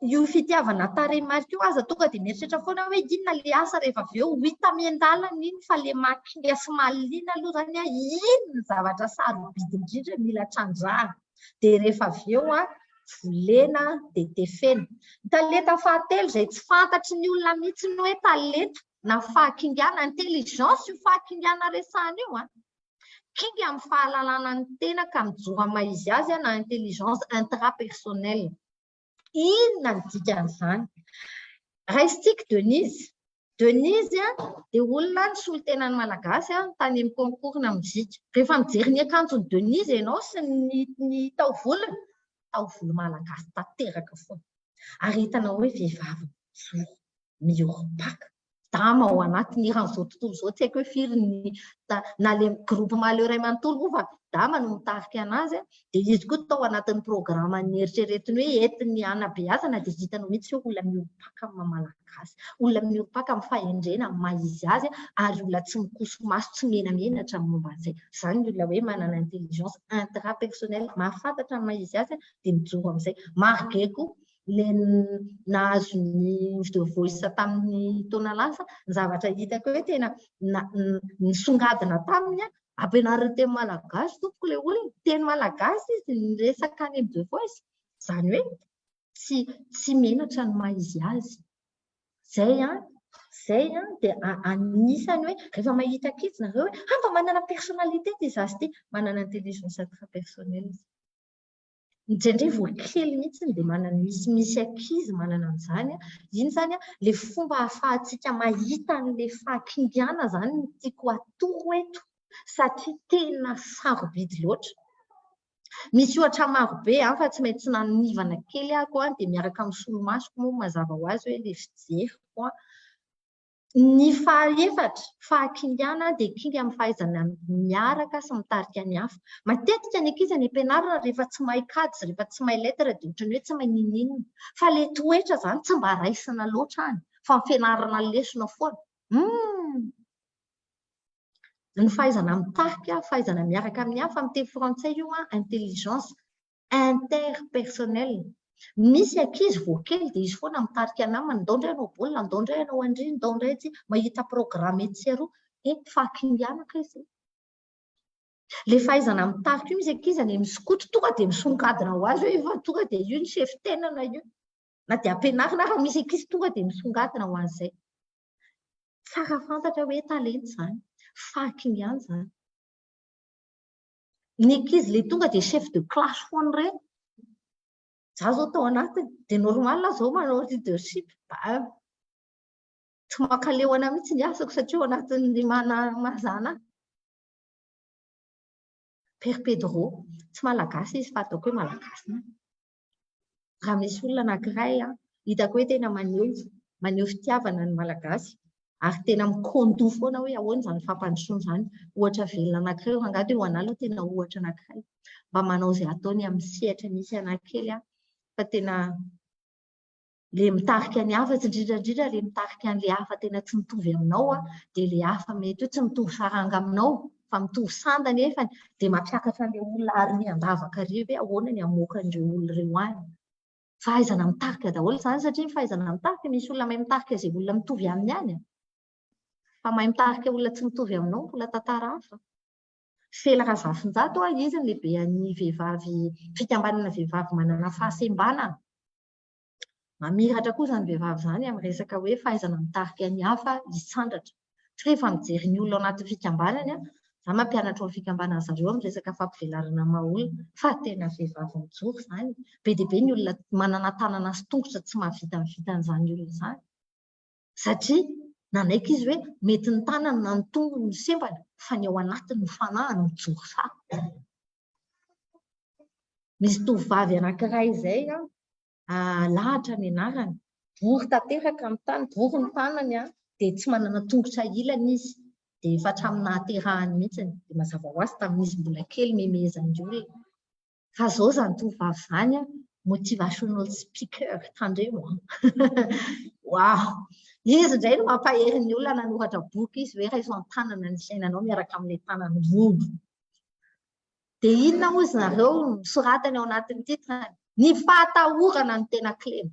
io fitiavana tarehimarika io aza tonga dia mieritreritra foana hoe inona ilay asa rehefa avy eo hita miandalana iny fa ilay mahakinga sy mahaliana aloha izany iny ny zavatra sarobidy indrindra mila trandrahana. Dia rehefa avy eo volena dia tefena. Talenta fahatelo izay tsy fantatry ny olona mihitsy ny hoe talenta na fahakingana intelligence io fahakingana resahana io kinga amin'ny fahalalana ny tena ka mijoro amin'ny maha izy azy na intelligence intrapersonnelle. Inona ny dikan'izany? Raisitsika Denise. Denise dia olona ny solo-tenan'ny malagasy tany amin'ny concours na mozika. Rehefa mijery ny akanjon'i Denise ianao sy ny taovolony, taovolo malagasy tanteraka foana. Ary hitanao hoe vehivavy mijoro mihorom-paka. Dama ao anatin'ny iran'izao tontolo izao tsy haiko hoe firy na ilay groupe Malheur Ray manontolo moa fa dama no mitarika anazy dia izy koa tao anatin'ny programa ny eritreretiny hoe entin'ny hanabeazana dia hitanao mihitsy hoe olona mihorom-paka amin'ny malagasy. Olona mihorom-paka amin'ny fahendrena amin'ny maha izy azy ary olona tsy mikoso maso tsy menamenatra amin'ny momba an'izay. Izany ny olona hoe manana intelligence intrapersonnelle mahafantatra amin'ny maha izy azy dia mijoro amin'izay. Marge koa ilay nahazo ny The Voice tamin'ny taona lasa ny zavatra hitako hoe tena nisongadina taminy ampianariny teny malagasy tompoko ilay olona teny malagasy izy niresaka any amin'ny The Voice. Izany hoe tsy menatra ny maha izy azy. Zay dia anisany hoe rehefa mahita ankizy nareo hoe mba manana personnalité ty zazy ty manana intelligence intrapersonnelle. Indraindray voakely mihitsy dia manana misy ankizy manana an'izany. Iny zany le fomba ahafahantsika mahita an'ilay fahakingiana zany no tiako atoro eto satria tena sarobidy loatra. Misy ohatra marobe fa tsy maintsy nanivana kely ahako dia miaraka amin'ny solomasoko moa mazava ho azy hoe ilay fijeriko. Ny fahaefatra fahakingiana dia kinga amin'ny fahaizana miaraka sy mitarika ny hafa. Matetika ny ankizy any am-pianarana rehefa tsy mahay kajy, rehefa tsy mahay letatra dia ohatran'ny hoe tsy mahay ninninona. Fa ilay toetra zany tsy mba raisina loatra any, fa ny fianarana lesona foana. Ny fahaizana mitarika, fahaizana miaraka amin'ny hafa, amin'ny teny frantsay io intelligence interpersonnelle. Misy ankizy voakely dia izy foana mitarika namany, ndao indray ianao baolina, ndao indray ianao andry, ndao indray tsy mahita programa etsy sy aroa, fahakingiana ka izy. Ilay fahaizana mitarika io misy ankizy any misokotro tonga dia misongadina ho azy hoe efa tonga dia io ny chef-tenana io. Na dia ampianarina fa misy ankizy tonga dia misongadina ho an'izay. Tsara fantatra hoe talenta izany, fahakingiana izany. Ny ankizy ilay tonga dia chef de classe foana ireny. Za zao tao anatiny dia normal zao manao leadership. Tsy mankaleona mihitsy ny asako satria ao anatin'ny mazana. Père Pedro, tsy malagasy izy fa ataoko hoe malagasy. Raha misy olona anankiray hitako hoe tena maneho fitiavana ny malagasy ary tena mikondo foana hoe ahoana izany fampandrosoana izany. Ohatra velona anankiray angady eo an'ala tena ohatra anankiray. Mba manao izay ataony amin'ny sehatra misy anankely fa tena ilay mitarika ny hafa, indrindra ilay mitarika an'ilay hafa tena tsy mitovy aminao dia ilay hafa mety hoe tsy mitovy saranga aminao fa mitovy sanda nefa dia mampiakatra an'ilay olona ary andavaka ariva hoe ahoana ny hamoaka an'ireo olona ireo any. Fahaizana mitarika daholo izany satria ny fahaizana mitarika misy olona mahay mitarika izay olona mitovy aminy any. Fa mahay mitarika olona tsy mitovy aminao mbola tantara hafa. Fela Razafindrato izy ny lehiben'ny vehivavy, fikambanana vehivavy manana fahasembanana. Mamiratra koa izany vehivavy izany amin'ny resaka hoe fahaizana mitarika ny hafa hisandratra. Rehefa mijery ny olona ao anaty fikambanany, za mampianatra amin'ny fikambanana zareo amin'ny resaka fampivelarana maha-olona, fa tena vehivavy mijoro izany. Be dia be ny olona manana tanana sy tongotra tsy mahavita an'izany olona izany. Satria nanaiky izy hoe mety ny tanana na ny tongony ny sembana fa ny ao anatiny ny fanahy ny mijoro tsara. Misy tovovavy anankiray izay lahatra ny anarany, bory tanteraka amin'ny tany, bory ny tanany dia tsy manana tongotra ilana izy dia efa hatramin'ny nahaterahany mihitsy. Dia mazava ho azy tamin'izy mbola kely memezan'ny olona. Fa izao izany tovovavy izany motivational speaker tandremo. Wow! Izy indray no mampahery ny olona nanoratra boky izy hoe raiso an-tanana ny fiainanao miaraka amin'ilay tanany robo. Dia inona moa izy nareo misoratany ao anatin'ny titrany? Ny fahatahorana no tena klema.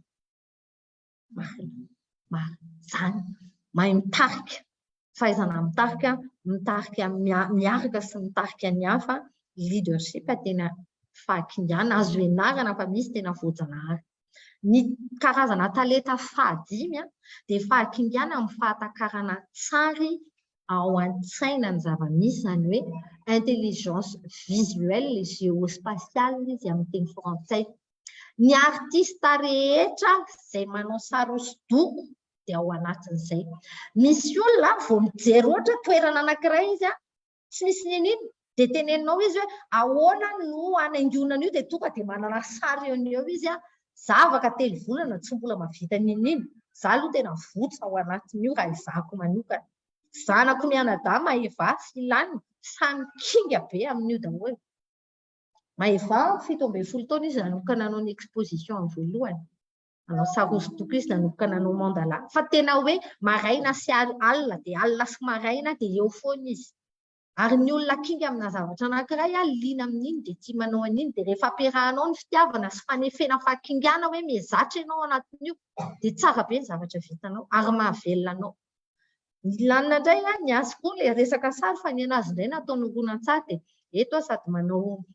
Izany mahay mitarika, fahaizana mitarika miaraka sy mitarika ny hafa, leadership tena fahakingiana, azo ianarana fa misy tena voajanahary. Ny karazana talenta fahadimy dia fahakingiana amin'ny fahatakarana tsary ao an-tsaina ny zava-misy, izany hoe intelligence visuelle géospatiale izy amin'ny teny frantsay. Ny artista rehetra izay manao sary hosodoko dia ao anatin'izay. Misy olona vao mijery ohatra toerana anankiray izy tsy misy ninino dia teneninao izy hoe ahoana no hanaingonana io dia tonga dia manana sary eo izy zavaka telo volana tsy mbola mahavita ninino. Za aloha tena votsa ao anatin'io raha izahako manokana. Zanako mianadahy Maeva Filany samy kinga be amin'io daholo. Maeva 17 taona izy nanomboka nanao ny exposition amin'ny voalohany. Nanao sary hosodoko izy nanomboka nanao mandala. Fa tena hoe maraina sy alina dia alina sy maraina dia eo foana izy. Ary ny olona kinga amina zavatra anankiray liana amin'iny dia tia manao an'iny dia rehefa ampiarahanao ny fitiavana sy fanefena fahakingiana hoe mihazatra ianao anatin'io dia tsara be ny zavatra vitanao ary mahavelona anao. Ny lanina indray ny azy koa ilay resaka sary fa ny anazy indray natao horonantsary dia eto sady manao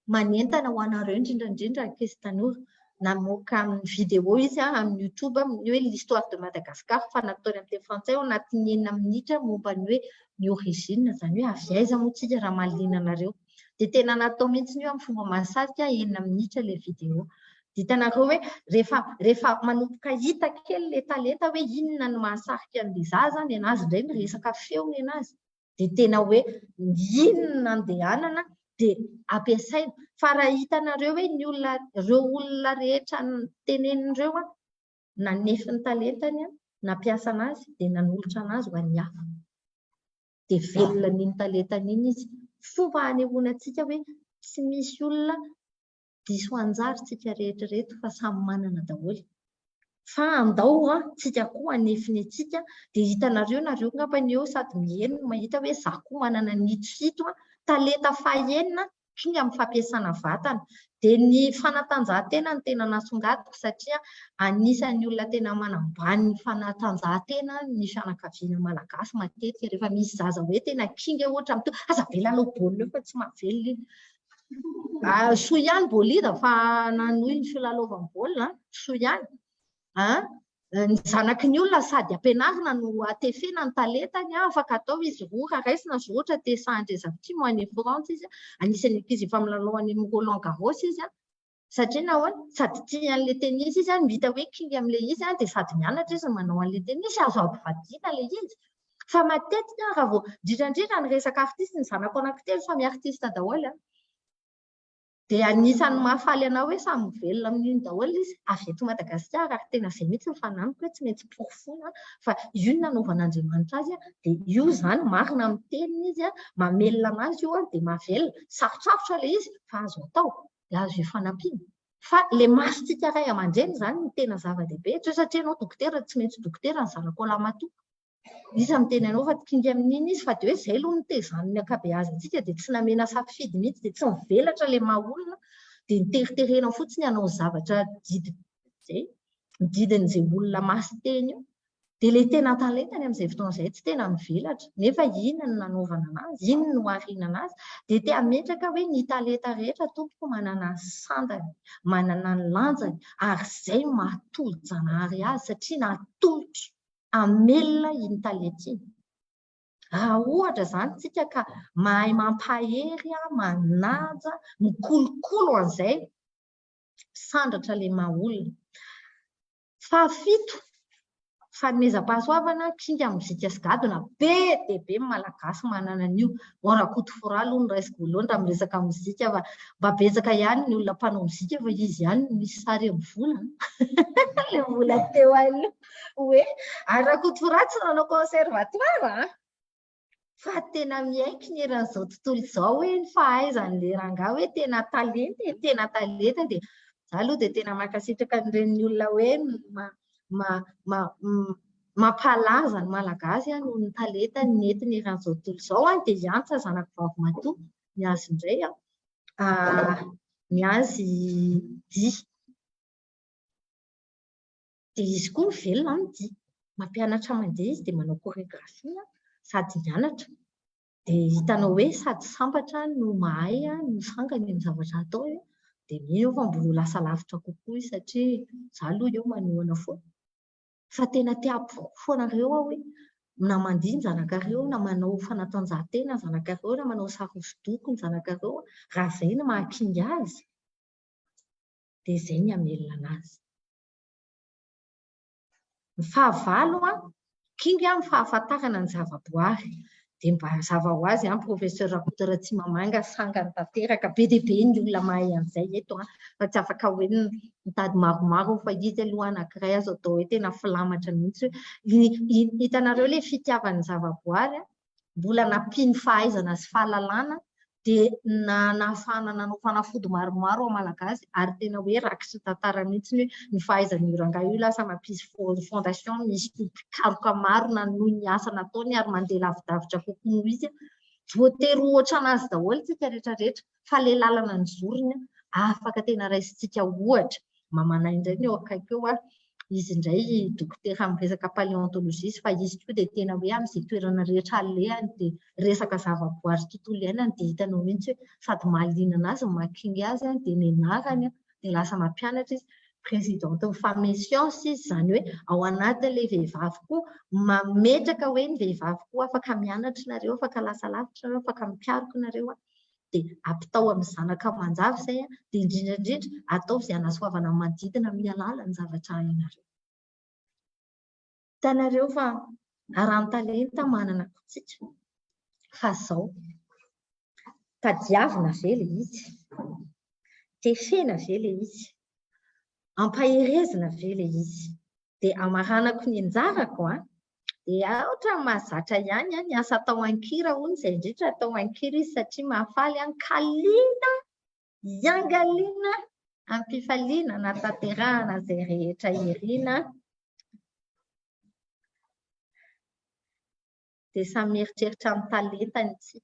manentana ho anareo indrindra ankizy tanora. Namoaka vidéo izy amin'ny YouTube hoe l'histoire de Madagascar fa nataony amin'ny teny frantsay ao anatin'ny 9 minitra momba ny hoe ny origine, izany hoe avy aiza moa tsika raha mahaliana anareo. dia tena natao mihitsy io amin'ny fomba mahasarika 9 minitra ilay vidéo. Dia hitanareo hoe rehefa manomboka hita kely ilay talenta hoe inona no mahasarika an'ilay zaza ny anazy indray miresaka feo ny anazy. Dia tena hoe inona andehanana dia ampiasaina. Fa raha hitanareo hoe ireo olona rehetra tenenin'ireo nanefi ny talentany nampiasa anazy dia nanolotra anazy ho an'ny hafa. Dia velona n'iny talentany iny izy. Fomba hanehoana antsika hoe tsy misy olona diso anjarintsika rehetrarehetra fa samy manana daholo. Fa andao tsika koa anefiny antsika dia hitanareo ngamba ny eo sady miheno no mahita hoe za koa manana ny fito talenta fahenina tonga amin'ny fampiasana vatana. Dia ny fanatanjahantena ny tena nasongadiko satria anisan'ny olona tena manambany ny fanatanjahantena ny fianakaviana malagasy matetika rehefa misy zaza hoe tena kinga ohatra amin'ito aza be lalao baolina fa tsy mahavelona iny. Soa ihany bolida fa nanohy ny filalaovana baolina soa ihany. Ny zanaky ny olona sady ampianarina no atefena ny talentany afaka atao izy roa raisina zo ohatra te sahatra zavatra mo any Frantsa izy anisan'ny ankizy efa milalao any amin'ny Roland Garros izy satria nahoana sady tia an'ilay tenisy izy mihita hoe kinga amin'ilay izy dia sady mianatra izy manao an'ilay tenisy azo ampivadiana ilay izy. Fa matetika raha vao indrindrandrindra ny resaka artiste ny zanako anankitelo samy artiste daholo. Dia anisan'ny mahafaly anao hoe samy velona amin'iny daholo izy avy eto Madagasikara ary tena izay mihitsy ny fanamiko hoe tsy maintsy porofona fa io ny nanaovan'Andriamanitra azy dia io zany marina amin'ny teniny izy mamelona anazy io dia mahavelona. Sarotsarotra ilay izy fa azo atao dia azo ifanampiana. Fa ilay masontsika ray aman-dreny zany ny tena zava-dehibe satria anao dokotera tsy maintsy dokotera ny zanako lamatoa. Izy amin'ny teny anao fa kinga amin'iny izy fa dia hoe izay aloha ny tezan'ny ankabeazantsika dia tsy namena safidy mihitsy dia tsy mivelatra ilay maha-olona dia niteriterena fotsiny hanao zavatra didin'izay olona masy teny io. Dia ilay tena talentany amin'izay fotoana izay tsy tena mivelatra nefa inona no nanaovana anazy, inona no ariana anazy dia te hametraka hoe ny talenta rehetra tompoko manana ny sandany, manana ny lanjany ary izay mahatolo-janahary azy satria natolotro amelona iny talenta iny. Raha ohatra zany tsika ka mahay mampahery manaja mikolokolo an'izay sandratra ilay maha-olona. Fahafito fanomezam-pahasoavana kinga amin'ny mizika sy gadona be dia be malagasy manana an'io. Orakoto fora aloha ny raisiko voalohany raha miresaka mozika fa mba betsaka ihany ny olona mpanao mozika fa izy ihany misy sary amin'ny vola. Ilay vola teo aloha hoe Orakoto fora tsy nanao conservatoire fa tena miaiky ny eran'izao tontolo izao hoe ny fahaizan'ilay rangahy hoe tena talenta dia za aloha dia tena mankasitraka an'ireny olona hoe mampalaza ny malagasy noho ny talenta nentina eran'izao tontolo izao dia hiantsa zanako vavy matoa miazy indray miazy dia izy koa mivelona ny dia mampianatra mandeha izy dia manao koreografia sady mianatra dia hitanao hoe sady sambatra no mahay no sangany amin'ny zavatra atao dia mino fa mbola lasa lavitra kokoa izy satria za aloha eo manohana foana fa tena te-hampirofo hoe na mandihy ny zanakareo na manao fanatanjahantena ny zanakareo na manao sary hosodoko ny zanakareo raha izay no mahakinga azy dia izay ny hamelona anazy. Ny fahavalo kinga amin'ny fahafantarana ny zavaboary dia mba hazava ho azy professeur Rakoto Ratsimamanga sangany tanteraka be dia be ny olona mahay an'izay eto fa tsy afaka hoe mitady maromaro fa izy aloha anankiray azo atao hoe tena filamatra mihitsy hitanareo ilay fitiavan'ny zavaboary mbola nampiny fahaizana sy fahalalana dia nahafahana nanao fanafody maromaro ao malagasy ary tena hoe rakitry tantara mihitsy hoe ny fahaizan'io rangahy io lasa mampisy fondation misy mpikaroka maro nanohy ny asa nataony ary mandeha lavidavitra kokoa noho izy voatery ohatra anazy daholo tsika rehetrarehetra fa ilay lalana ny zorony afaka tena raisintsika ohatra mamanay indray ny eo akaiky eo izy indray dokotera amin'ny resaka paléontologie fa izy koa dia tena hoe amin'izay toerana rehetra alehany dia resaka zavaboary tontolo iainana dia hitanao mihitsy hoe sady mahaliana anazy mahakinga azy dia nianarany dia lasa mampianatra izy présidentin'ny femme science izy izany hoe ao anatin'ilay vehivavy koa mametraka hoe ny vehivavy koa afaka mianatra nareo afaka lasa lavitra nareo afaka mikaroka nareo dia ampitao amin'ny zanaka manjavy izay dia indrindrandrindra atao izay hanasoavana manodidina amin'ny alalan'ny zavatra hainareo. Hitanareo fa aran-talenta manana kotsika fa izao tadiavina ve ilay izy, tefena ve ilay izy, ampaherezina ve ilay izy, dia amaranako ny anjarako dia ohatra mahazatra ihany ny asa atao ankira hono izay indrindra atao ankira izy satria mahafaly kaliana iangaliana ampifaliana natanterahana izay rehetra irina dia samy mieritreritra amin'ny talentany tsy.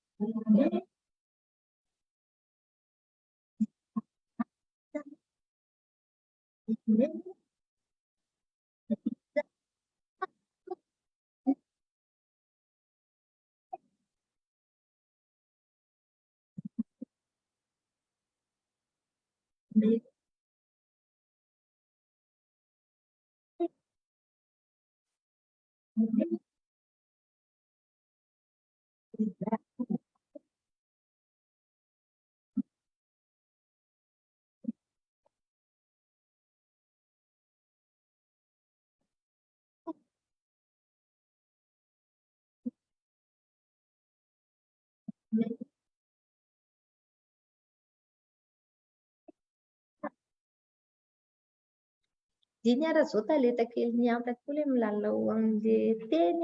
Dia ny ara izao talenta kely niantako ilay milalao amin'ilay teny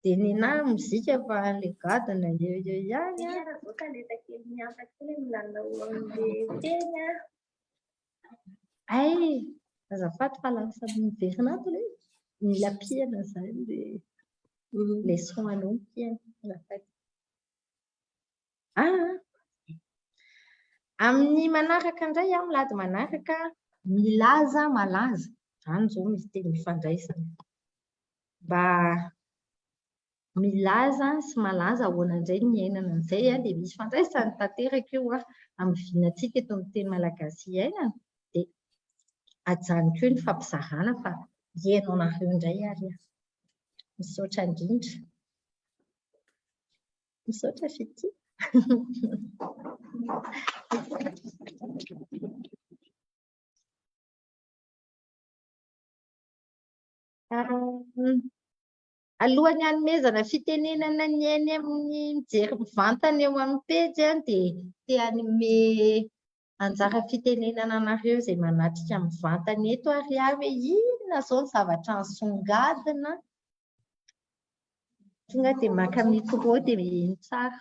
dia ny nahy mozika fa ilay gadona eo ihany. Ny ara izao talenta kely niantako ilay milalao amin'ilay teny azafady fa lasa miverina ato ilay mila pihana izany ilay son anao mipihana azafady. Amin'ny manaraka indray milady manaraka milaza malaza izany izao misy teny mifandraisana mba milaza sy malaza ahoana indray ny ainana an'izay dia misy fandraisany tanteraka eo amin'ny vinantsika eto amin'ny teny malagasy iainana dia ajanoko eo ny fampizarana fa hiainao anareo indray ary misaotra indrindra misaotra fity. Alohan'ny hanomezana fitenenana ny ainy amin'ny mijery mivantana eo amin'ny pejy dia te hanome anjara fitenenana anareo izay manatrika mivantana eto ary hoe inona izao ny zavatra nisongadina tonga dia maka mikro dia iny tsara.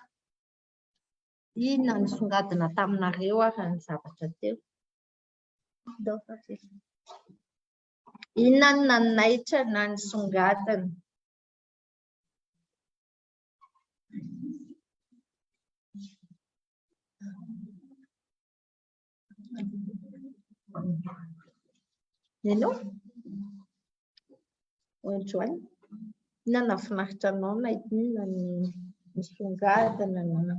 Inona nisongadina taminareo ary ny zavatra teo. Inona no nanaitra na nisongadina. Ianao? Ohatroany? Inona nahafinaritra anao na inona ny nisongadina na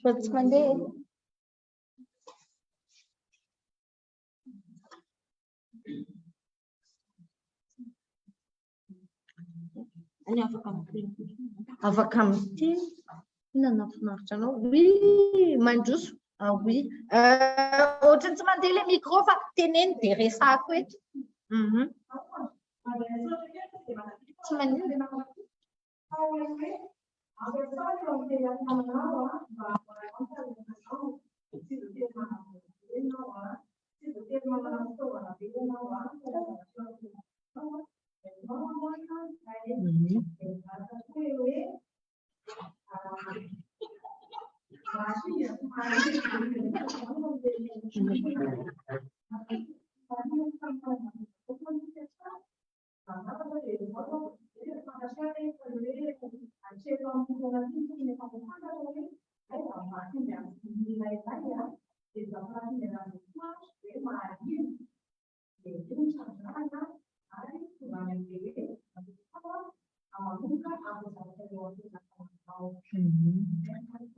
fa tsy mandeha. Afaka miteny. Inona nahafinaritra anao? Mandroso. Oui. Ohatrany tsy mandeha ilay micro fa teneny dia resahako eto. Tsy mandeha.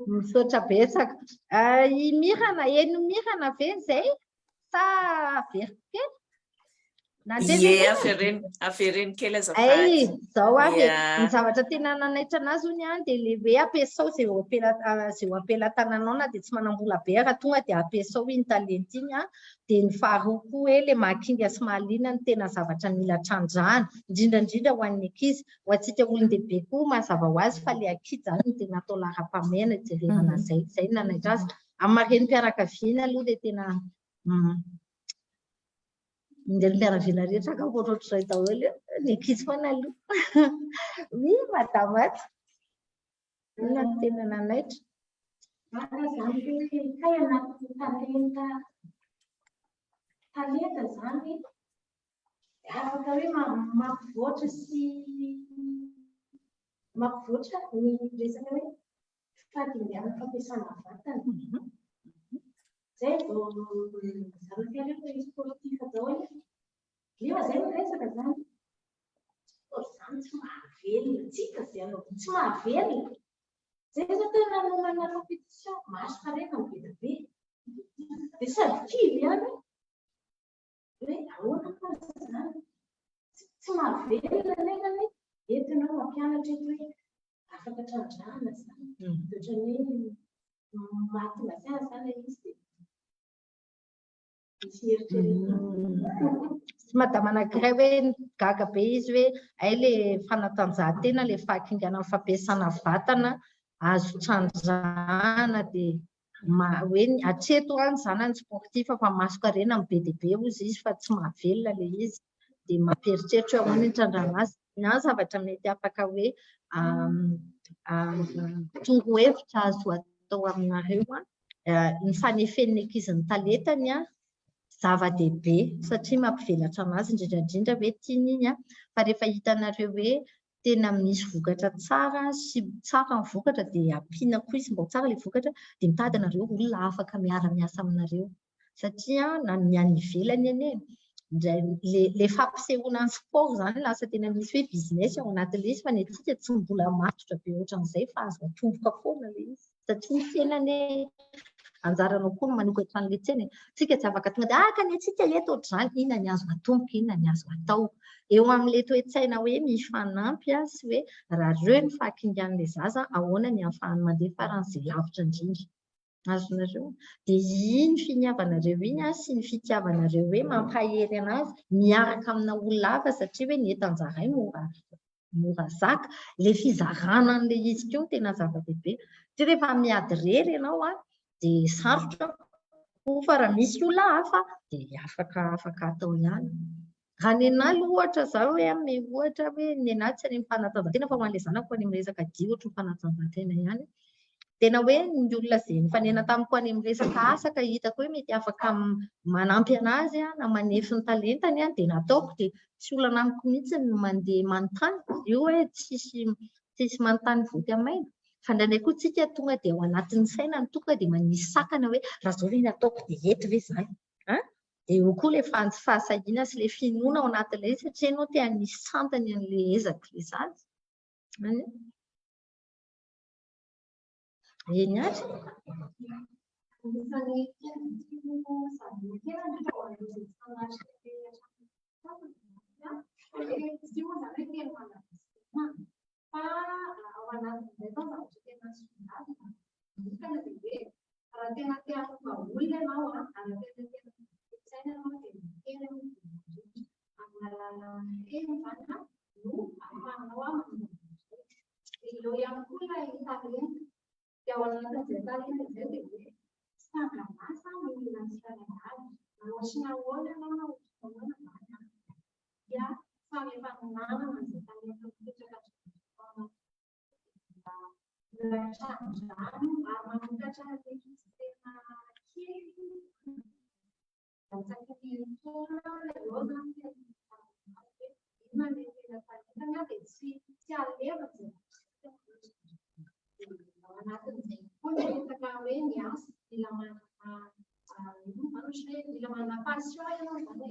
Misaotra betsaka. Mirana, eno mirana ve izay? Sa very kely? avereny kely azafady. Zao avy ny zavatra tena nanaitra anazy hony dia le hoe ampiasao zay ho ampelantananao na dia tsy manam-bola be raha tonga dia ampiasao iny talenta iny dia ny faharoa koa hoe le mahakinga sy mahaliana ny tena zavatra mila trandrahana indrindrandrindra ho an'ny ankizy ho antsika olon-dehibe koa mazava ho azy fa le ankizy zany no tena atao lara-pamena jerevana zay nanaitra azy amareny-pianakaviana aloha dia tena indray miaraviana rehetra ka ohatrohatr'izay daholo ny ankizy foana aloha madamaty ina no tena nanaitra kay anaty talenta zany afaka hoe mampivoatra sy mampivoatra ny resaka hoe fahadindiana fampiasana vatana zay vao zavatra sportif atao hoe nefa zay no resaka zany zany tsy mahavelona tsika zay anao tsy mahavelona zay zao tena nomana compétition maso karena ny be be dia sady kivy ihany hoe ahoana koa zany tsy mahavelona nefany entinao mampianatra eto hoe afaka trandrahana zany ohatrany hoe mahatonga saina zany izy sy madama anankiray hoe gaga be izy hoe ay le fanatanjahantena le fahakingana fampiasana vatana azo trandrahana dia hoe atreto any zany any sportif fa masokarena amin'ny be dia be ozy izy fa tsy mahavelona le izy dia mamperitreritra eo ahoana ny trandrahana azy na zavatra mety afaka hoe torohevitra azo atao aminareo ny fanefen'ny ankizy ny talentany zava-dehibe satria mampivelatra anazy indrindrandrindra hoe tiany iny fa rehefa hitanareo hoe tena misy vokatra tsara sy tsara ny vokatra dia ampiana koa izy mba tsara ilay vokatra dia mitady anareo olona afaka miara-miasa aminareo satria na ny any ivelany anie le fampisehoana ny sport zany lasa tena misy hoe business ao anatin'ilay izy fa ny antsika tsy mbola matotra be ohatran'izay fa azo atomboka foana ilay izy satria ny tenany anjaranao koa manokatra an'ilay tsena tsika tsy afaka tonga dia ka ny antsika eto ohatr'izany inona ny azo atomboka inona ny azo atao eo amin'ilay toe-tsaina hoe mifanampy sy hoe raha reo ny fahakingan'ilay zaza ahoana ny ahafahany mandeha faran'izay lavitra indrindra azonareo dia iny finiavanareo iny sy ny fitiavanareo hoe mampahery anazy miaraka amina olona hafa satria hoe ny etanjaray mora zaka ilay fizarana an'ilay izy koa tena zava-dehibe dia rehefa miady rery ianao dia sarotra fa raha misy olona hafa dia afaka atao ihany raha ny anahy ohatra zao hoe ame ohatra hoe ny anahy tsy any amin'ny fanatanjahantena fa ho an'ilay zanako any amin'ny resaka dia ohatra ny fanatanjahantena ihany tena hoe ny olona izay nifanena tamiko any amin'ny resaka asa ka hitako hoe mety afaka manampy anazy na manefi ny talentany dia nataoko dia tsy olana amiko mihitsy no mandeha manontany io hoe tsisy manontany voty amaina fa indraindray koa tsika tonga dia ao anatin'ny saina ny tonga dia manisy sakana hoe raha zao ilay nataoko dia eto ve izany dia eo koa ilay fahasahiana sy ilay finoana ao anatin'ilay satria ianao tia nisy santany an'ilay ezaka ilay zaza eny ary ao anatin'izay talenta izay dia hoe sanganasa mila ny fianarana nahoasina ahoana ianao ahoana vana dia samy efa nanana izay talenta mipetraka trandrano ary mamokatra lekizy tena kely tsakatona eo zany inona le tena talentany dia tsy aleva anatin'izay koa resaka hoe ny asa mila manana passion ianao zany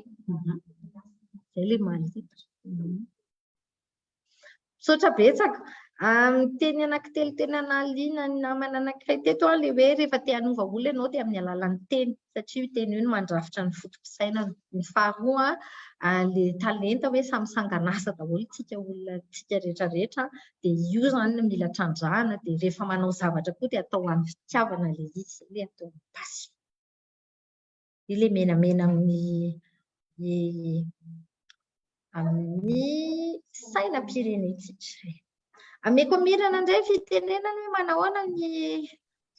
zay le malitra misaotra betsaka Teny anankitelo teny analiana ny namana anankiray teto le hoe rehefa te hanova olona ianao dia amin'ny alalan'ny teny satria teny io no mandrafitra ny foto-pisainana. Ny faharoa le talenta hoe samy sanganasa daholo tsika olona tsika rehetrarehetra dia io zany no mila trandrahana dia rehefa manao zavatra koa dia atao amin'ny fitiavana ilay izy ilay atao amin'ny passion. Ilay menamena amin'ny sainam-pirenentsika. Ameko mirana indray fitenenana hoe manahoana ny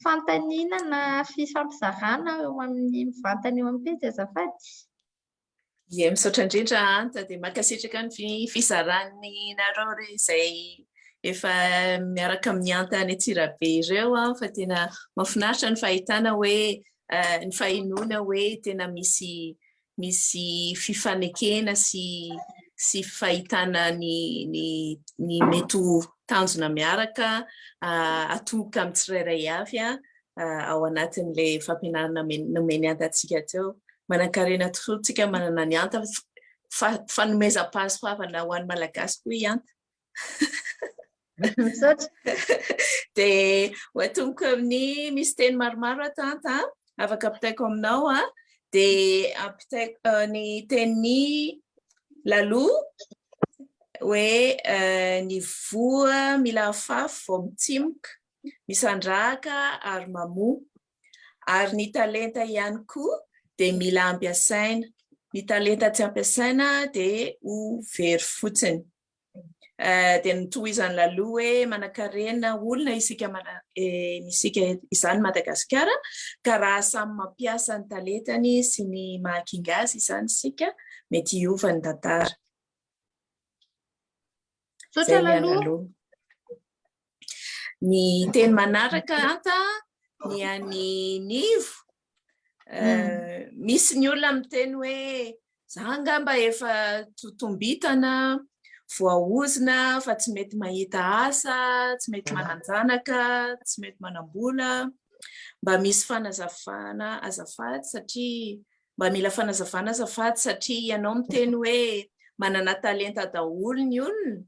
fantaniana na fifampizarana eo amin'ny mivantana eo amin'ny pejy azafady. Ie, misaotra indrindra Anta dia mankasitraka ny fizarany nareo izay efa miaraka amin'ny Anta any Antsirabe ireo fa tena mahafinaritra ny fahitana hoe ny fahinoana hoe tena misy fifanekena sy fahitana ny mety ho tanjona miaraka atomoka amin'ny tsirairay avy ao anatin'ilay fampianarana nomeny Antantsika teo. Manan-karena tokoa tsika manana ny Anta fanomezam-pahasoavana ho an'ny Malagasy koa i Anta. Dia hoatomoko amin'ny misy teny maromaro ato Anta afaka apitaiko aminao dia apitaiko ny teny Laloa hoe ny voa mila afafy vao mitsimoka, misandrahaka ary mamoa, ary ny talenta ihany koa dia mila ampiasaina. Ny talenta tsy ampiasaina dia ho very fotsiny. Dia nitohizan'ny Laloa hoe manan-karena olona isika izany Madagasikara ka raha samy mampiasa ny talentany sy ny mahakinga azy izany isika mety hiova ny tantara. Ny teny manaraka Anta ny any Nivo. Misy ny olona miteny hoe za angamba efa totombitana voaozina fa tsy mety mahita asa, tsy mety mananjanaka, tsy mety manambola. Mba misy fanazavana azafady satria mba mila fanazavana azafady satria ianao miteny hoe manana talenta daholo ny olona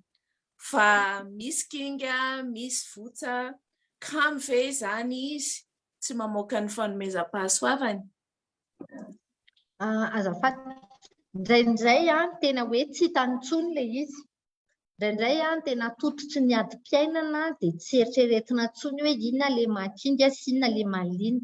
fa misy kinga, misy votsa, kamo ve izany izy tsy mamoaka ny fanomezam-pahasoavany. Azafady indraindray tena hoe tsy hitantsony ilay izy. Indraindray tena tototry ny adi-piainana dia tsy eritreretina tsony hoe inona ilay mahakinga sy inona ilay mahaliana.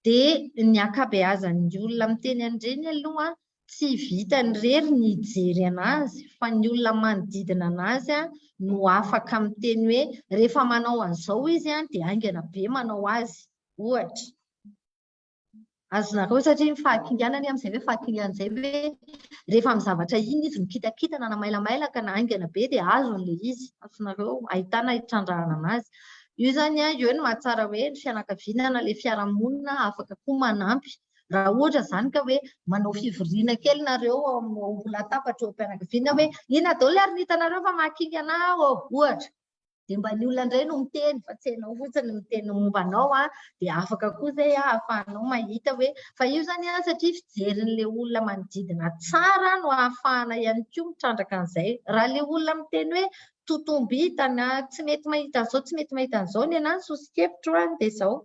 Dia ny ankabeazan'ny olona miteny an'ireny aloha tsy vitany rery ny hijery anazy fa ny olona manodidina anazy no afaka miteny hoe rehefa manao an'izao izy dia aingana be manao azy ohatra. Azonareo satria ny fahakinganany amin'izay hoe fahakingan'izay hoe rehefa amin'ny zavatra iny izy mikitakitana na mailamailaka na aingana be dia azon'ilay izy. Azonareo ahitana hitrandrahana anazy. Io zany eo no mahatsara hoe ny fianakaviana ilay fiarahamonina afaka koa manampy. Raha ohatra zany ka hoe manao fivoriana kely nareo mbola tapatra eo am-pianakaviana hoe ina daholo ilay arinitanareo fa mahakinga anao ohatra. Dia mba ny olona indray no miteny fa tsy ianao fotsiny miteny momba anao dia afaka koa izay ahafahanao mahita hoe fa io zany satria fijerin'ilay olona manodidina tsara no ahafahana ihany koa mitrandraka an'izay. Raha ilay olona miteny hoe totombitana tsy mety mahita an'izao tsy mety mahita an'izao ny anazy sosikevitro dia izao.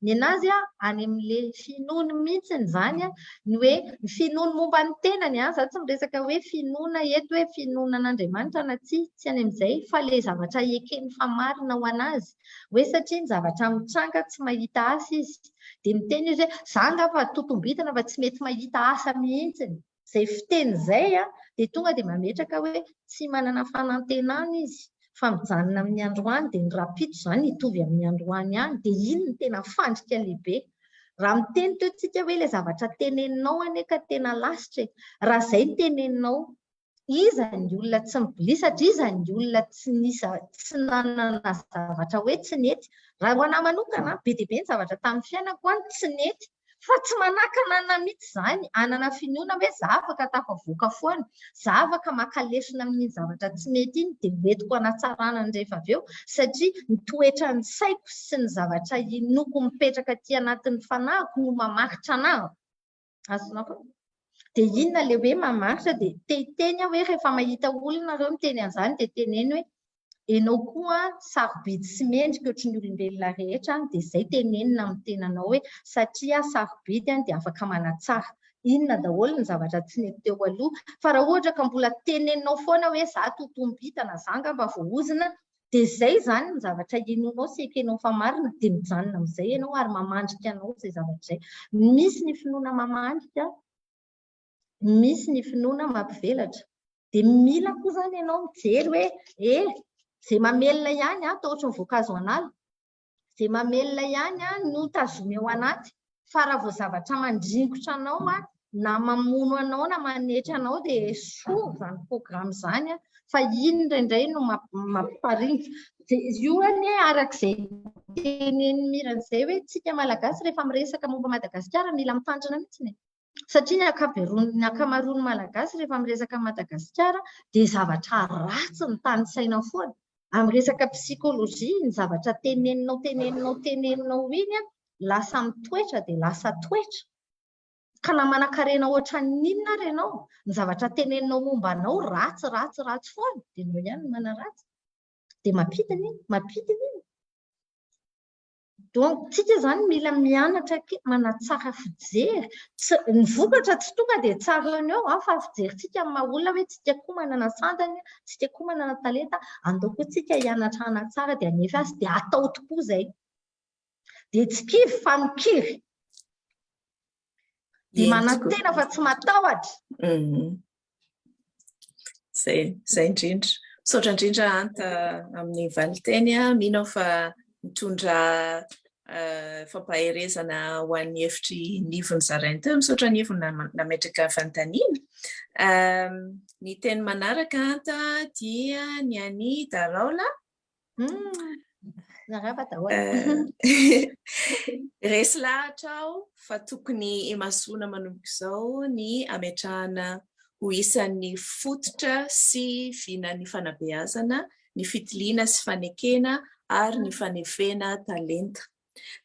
Ny anazy any amin'ilay finoana mihitsiny izany ny hoe ny finoana momba ny tenany za tsy miresaka hoe finoana eto hoe finoana an'Andriamanitra na tsy any amin'izay fa ilay zavatra ekeny fa marina ho anazy hoe satria ny zavatra mitranga tsy mahita asa izy dia miteny izy hoe za angamba totombitana fa tsy mety mahita asa mihitsiny. Izay fiteny izay dia tonga dia mametraka hoe tsy manana fanantenana izy. Fa mijanona amin'ny androany dia ny rapito izany hitovy amin'ny androany ihany dia iny no tena fandrika lehibe. Raha miteny teo tsika hoe ilay zavatra teneninao anefa tena lasitra. Raha izay teneninao, iza ny olona tsy mibolia satria iza ny olona tsy nanana zavatra hoe tsy nety. Raha ho anahy manokana be dia be ny zavatra tamin'ny fiainako tsy nety. Fa tsy manakana mihitsy izany hanana finoana hoe za afaka tafavoaka foana, za afaka maka lesona amin'ny zavatra tsy mety iny dia hoentiko hanatsarana ny rehefa avy eo satria ny toetra ny saiko sy ny zavatra inoko mipetraka aty anatin'ny fanahiko no mamaritra anahy. Azonao dia inona ilay hoe mamaritra dia teny hoe rehefa mahita olona ireo miteny an'izany dia teneny hoe Ianao koa sarobidy sy mendrika ohatry ny olombelona rehetra dia izay tenenina amin'ny tenanao hoe satria sarobidy dia afaka manatsara. Inona daholo ny zavatra tsy nety teo aloha. Fa raha ohatra ka mbola teneninao foana hoe za totombitana zanga mba voahozina, dia izay zany ny zavatra inonao sy ekenao fa marina dia mijanona amin'izay ianao ary mamandrika anao izay zavatra izay. Misy ny finoana mamandrika, misy ny finoana mampivelatra. Dia mila koa zany ianao mijery hoe izay mamelona ihany atao ohatry ny voankazo an'ala, izay mamelona ihany no tazoma ao anaty. Fa raha vao zavatra mandringotra anao na mamono anao na manetry anao dia soa zany programa izany fa iny indraindray no mampiparinga. Io arak'izay teneniny miran'izay hoe tsika malagasy rehefa miresaka momba Madagasikara mila mitandrina mihitsy. Satria ny ankamaroan'ny malagasy rehefa miresaka Madagasikara dia zavatra ratsy ny tany saina foana. Amin'ny resaka psikôlôjia, ny zavatra teneninao iny lasa mitoetra dia lasa toetra. Ka na manan-karena ohatra n'inona ary ianao, ny zavatra teneninao momba anao ratsy foana dia anao ihany no manaratsy. Dia mampidina iny. Donc tsika zany mila mianatra manatsara fijery. Ny vokatra tsy tonga dia tsara eo fa fijerintsika amin'ny maha olona hoe tsika koa manana sandany, tsika koa manana talenta, andao koa tsika hianatra hanatsara dia hanefa azy dia atao tokoa izay. Dia tsy kivy fa mikiry. Dia manantena fa tsy matahotra. Izay indrindra. Misaotra indrindra anta amin'ny valiteny mino fa mitondra fampaherezana ho an'ny hefitry nivony zarainy teo. Misaotra nivony nametraka fanontaniana. Ny teny manaraka anta dia ny an'i Daraola. Resy lahatra aho fa tokony imasona manomboka izao ny ametrahana ho isan'ny fototra sy vinan'ny fanabeazana, ny fitiliana sy fanekena ary ny fanefena talenta.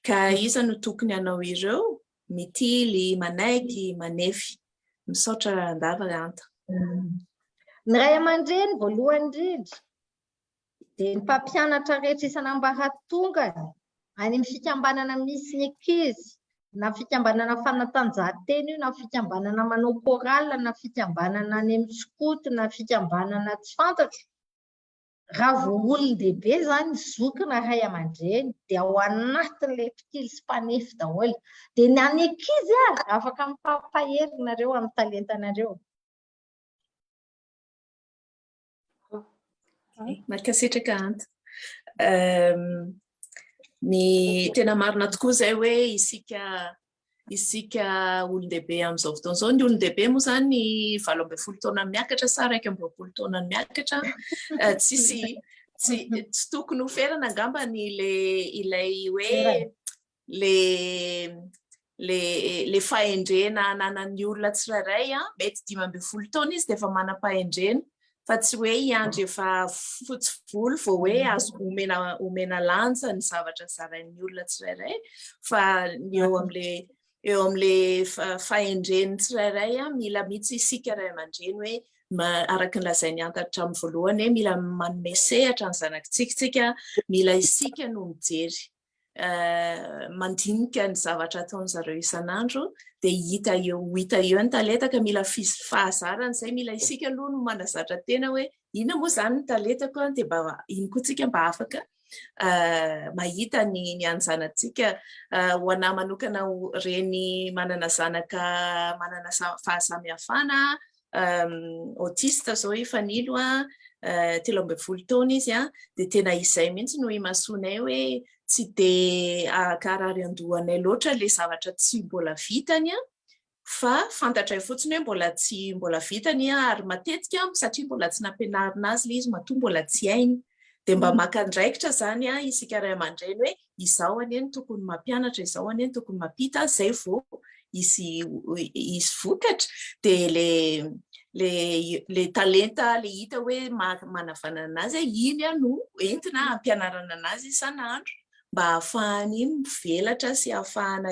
Ka iza no tokony hanao ireo mitily, manaiky, manefy. Misaotra andava anta. Ny ray aman-dreny voalohany indrindra dia ny mpampianatra rehetra isan'ambaratonga any amin'ny fikambanana misy ny ankizy, na fikambanana fanatanjahantena io, na fikambanana manao chorale, na fikambanana any amin'ny skoto, na fikambanana tsy fantatro. Raha vao olon-dehibe zany zokina ray aman-dreny dia ao anatin'ilay mpitily sy mpanefy daholo. Dia ny any ankizy afaka mipampaherinareo amin'ny talentanareo. Mankasitraka anta. Ny tena marina tokoa izay hoe isika olon-dehibe amin'izao fotoana izao. Ny olon-dehibe moa izany ny 20 taona miakatra sa 20 taona miakatra. Tsy tokony ho ferana angamba ilay hoe le fahendrena ananan'ny olona tsirairay. Mety 15 taona izy dia efa manam-pahendrena. Fa tsy hoe iandry efa fotsy volo vao hoe azo omena lanja ny zavatra zarain'ny olona tsirairay. Fa eo amin'le fahendreny tsirairay mila mihitsy isika ray aman-dreny hoe araka ny lazainy antatra amin'ny voalohany hoe mila manome sehatra ny zanakitsika, mila isika no mijery mandinika ny zavatra ataon'zareo isan'andro dia hita eo ny talenta ka mila fahazarana izay mila isika aloha no manazatra tena hoe ina moa zany ny talentako dia mba iny koa tsika mba afaka mahita ny anjanantsika. Ho anahy manokana reny manana zanaka manana fahasamihafana autiste zao efa nilo 13 taona izy dia tena izay mihitsy no imasonay hoe tsy dia akarary andohanay loatra le zavatra tsy mbola vitany fa fantatray fotsiny hoe mbola vitany ary matetika satria mbola tsy nampianarina azy le izy matoa mbola tsy hainy dia mba makandraikitra zany isika ray aman-dreny hoe izao anieny tokony mampianatra, izao anieny tokony mampita zay vao izy vokatra dia le talenta le hita hoe manavanana azy iny no entina ampianarana anazy isan'andro mba ahafahany mivelatra sy ahafahana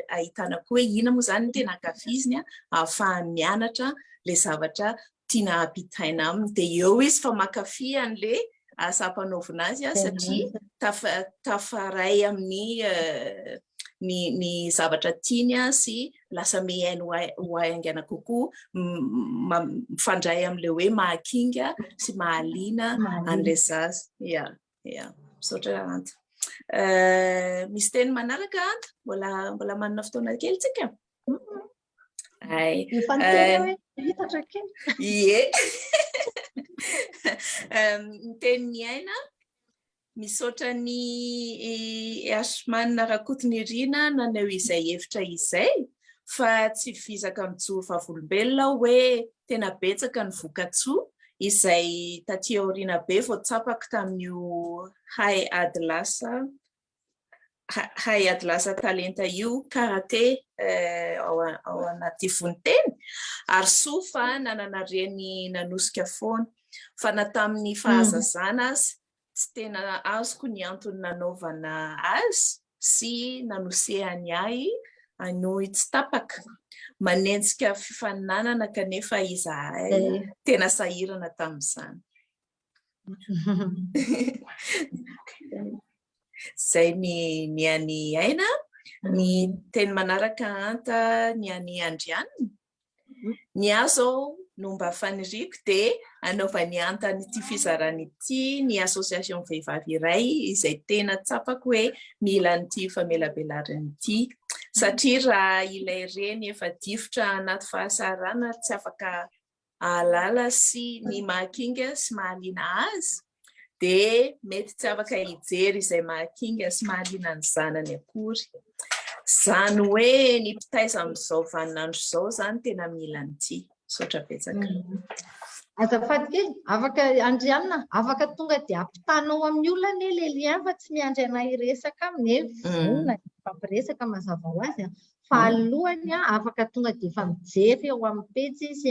ahitana koa hoe ina moa zany tena ankafiziny ahafahany mianatra le zavatra tiana ampitaina aminy dia eo izy fa mankafy an'le asa ampanaovina azy satria tafaray amin'ny ny zavatra tiany sy lasa mihainy ho aingana kokoa mifandray amin'le hoe mahakinga sy mahaliana an'le zaza misaotra anta misy teny manaraka anta mbola manana fotoana kely tsika ie ny tenin'ny aina misaotra ny Ashman Rakotonirina nanao izay hevitra izay fa tsy vizaka mijoro vavolombelona hoe tena betsaka ny voka-tsoa izay taty aoriana be vao tsapaka tamin'io hay adlasa talenta io karate ao anaty vonteny ary soa fa nananareny nanosika foana fa na tamin'ny fahazazana azy tsy tena azoko ny antony nanaovana azy sy nanosehany ahy anohy tsy tapaka manenjika fifaninanana kanefa izahay tena sahirana tamin'izany zay ny any aina ny teny manaraka anta ny any andrianina ny azo no mba faniriko dia anaovany antany ity fizarana ity ny association vehivavy iray izay tena tsapako hoe mila nyity famelabelarana ity satria raha ilay reny efa difotra anaty fahasarana tsy afaka ahalala sy ny mahakinga sy mahaliana azy dia mety tsy afaka hijery izay mahakinga sy mahaliana ny zanany akory zany hoe ny mpitaiza amin'izao vaninandro izao zany tena mila nyity sotra betsaka azafady kely afaka andrianina afaka tonga dia ampitanao amin'ny olona le lien fa tsy miandry anay resaka aminy vonona fampiresaka mazava ho azy fa alohany afaka tonga dia efa mijery eo amin'ny pejy izy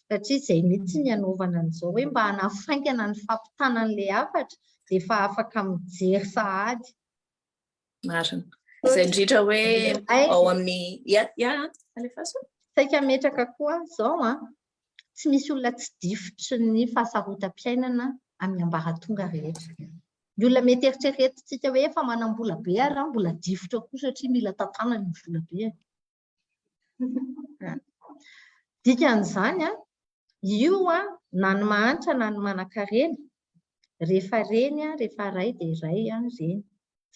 satria izay mihitsy ny anaovana an'izao hoe mba hanafaingana ny fampitanan'le hafatra dia efa afaka mijery sahady marina izay indrindra hoe ao amin'ny alefaso saika metraka koa zao tsy misy olona tsy difotry ny fahasarotam-piainana amin'ny ambaratonga rehetra ny olona mety eritreretintsika hoe efa manam-bola be ary mbola difotra koa satria mila tantana ny vola be dikan'izany io na ny mahantra na ny manan-karena rehefa reny rehefa ray dia ray reny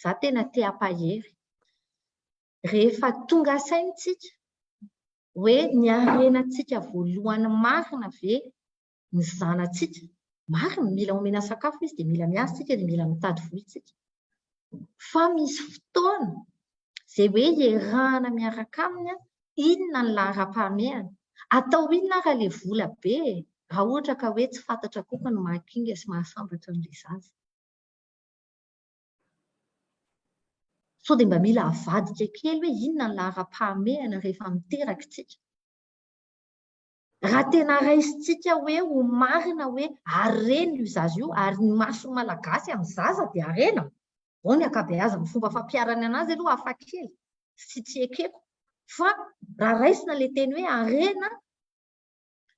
za tena te-hampahery rehefa tonga saintsika hoe ny arenantsika voalohany marina ve ny zanantsika marina mila omena sakafo izy dia mila miasa tsika dia mila mitady voitsika fa misy fotoana izay hoe iarahana miaraka aminy inona ny lahara-pahamehana atao inona raha le vola be raha ohatra ka hoe tsy fantatra koa ny mahakinga sy mahasambatra n'ilay zaza so dia mba mila avadika kely hoe inona ny lahara-pahamehana rehefa miteraka tsika raha tena raisitsika hoe ho marina hoe arena io zaza io ary ny maso malagasy amin'ny zaza dia arena ao ny akabeazana ny fomba fampiarany anazy aloha hafa kely sy tsy ekeko fa raha raisina le teny hoe arena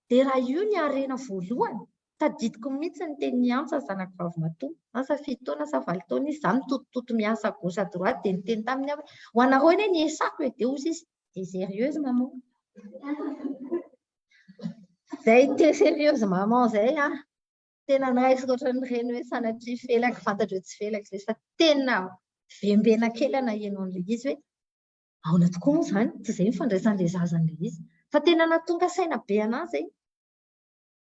dia raha io ny arena voalohany tadidiko mihitsy ny teny miantsa zanako vavy matoa asa 7 taona sa 8 taona izy zany mitotototo miasa gauche à droite dia niteny taminy hoe ho anareo anie ny esako hoe dia ozy izy dia sérieuse maman zay te sérieuse maman zay tena niraisiko ohatran'ireny hoe sanatria felaka fantatro tsy felaka fa tena vembena kely anahenao an'ilay izy hoe aona tokoa moa zany tsy izay mifandraisan'ilay zazan'ilay izy fa tena natonga saina be anazy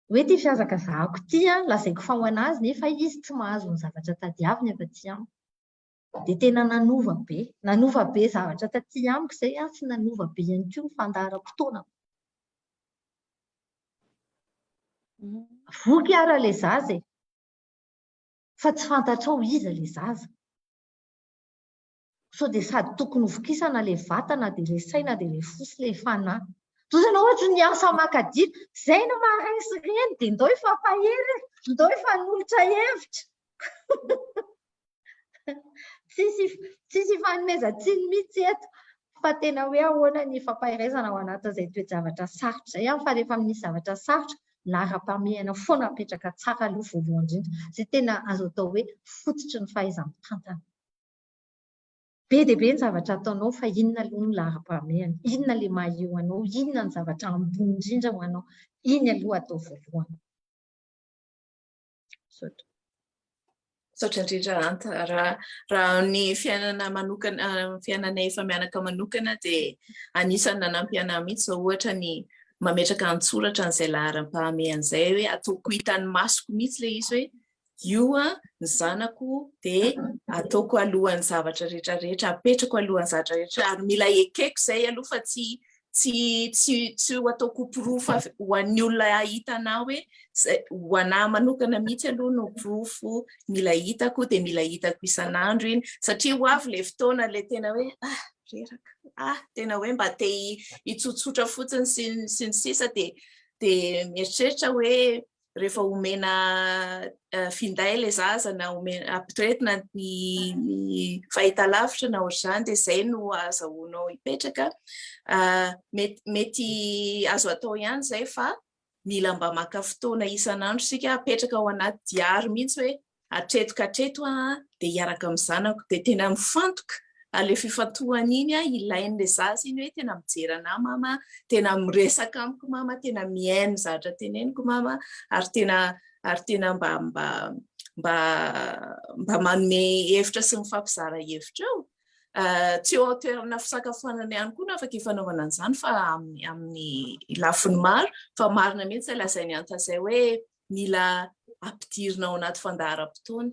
hoe ty fiazaka zahako ty lazaiko fa ho anazy nefa izy tsy mahazo ny zavatra tadiaviny efa ty amiko dia tena nanova be zavatra taty amiko izay tsy nanova be ihany koa fandaharam-potoana voky ara le zaza fa tsy fantatrao iza le zaza so dia sady tokony hovokisana le vatana dia le saina dia le fosy le fanahy tozana ohatra ny asa makadito zay no maharaisy reny dia ndao efa pahery ndao efa nolotra hevitra tsisy fanomezantsiny mihitsy eto fa tena hoe ahoana ny fampahiraizana ao anatin'izay toejavatra sarotra izay fa rehefa misy zavatra sarotra lara-pahamehana foana apetraka tsara aloha voalohany indrindra. Izay tena azo atao hoe fototry ny fahaiza-mitantana. Be dia be ny zavatra ataonao fa inona aloha ny lara-pahamehana, inona ilay maha-eo anao, inona ny zavatra ambony indrindra ho anao, iny aloha atao voalohany. Saotra indrindra Anta, raha ny fiainana manokana, fiainana efa mianaka manokana dia anisany nanampy anahy mihitsy zao ohatra ny mametraka an-tsoratra an'izay laharam-pahamehana izay hoe ataoko hitan'ny masoko mihitsy ilay izy hoe io ny zanako dia ataoko alohan'ny zavatra rehetrarehetra, apetrako alohan'ny zavatra rehetra ary mila ekeko izay aloha fa tsy ho ataoko pirofo ho an'ny olona hitana hoe ho anahy manokana mihitsy aloha no pirofo mila hitako dia mila hitako isan'andro iny satria ho avy ilay fotoana ilay tena hoe reraka tena hoe mba te hitsotsotra fotsiny sy ny sisa dia mieritreritra hoe rehefa omena finday ilay zaza na ampirehetina ny fahitalavitra na ohatr'izany dia izay no azahoanao hipetraka. Mety azo atao ihany izay fa mila mba maka fotoana isan'andro sika apetraka ao anaty diary mihitsy hoe hatreto katreto dia hiaraka amin'ny zanako dia tena mifantoka ilay fifantohana iny ilain'ilay zaza iny hoe tena mijery anahy mama, tena miresaka amiko mama, tena mihaino zavatra teneniko mama ary tena mba manome hevitra sy mifampizara hevitra eo. Tsy eo toerana fisakafoanana ihany koa no afaka hifanaovana an'izany fa amin'ny lafiny maro fa marina mihitsy lazainy antasay hoe mila ampidirina ao anaty fandaharam-potoana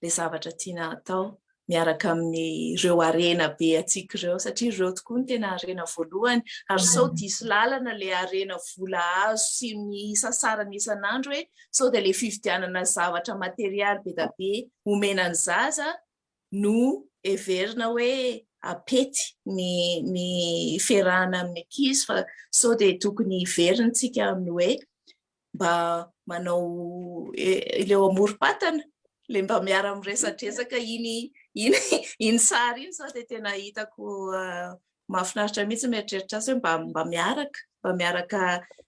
ilay zavatra tiana atao miaraka amin'ireo harena be atsika ireo satria ireo tokoa ny tena harena voalohany ary sao diso lalana ilay harena vola azo sy ny sasarana isan'andro hoe sao dia ilay fividianana zavatra materialy be da be omena ny zaza no everina hoe apety ny fiarahana amin'ny ankizy fa sao dia tokony iverintsika amin'ny hoe mba manao ileo amorom-patana le mba miara miresadresaka iny sary iny sao dia tena hitako mahafinaritra mihitsy mieritreritra azy hoe mba miaraka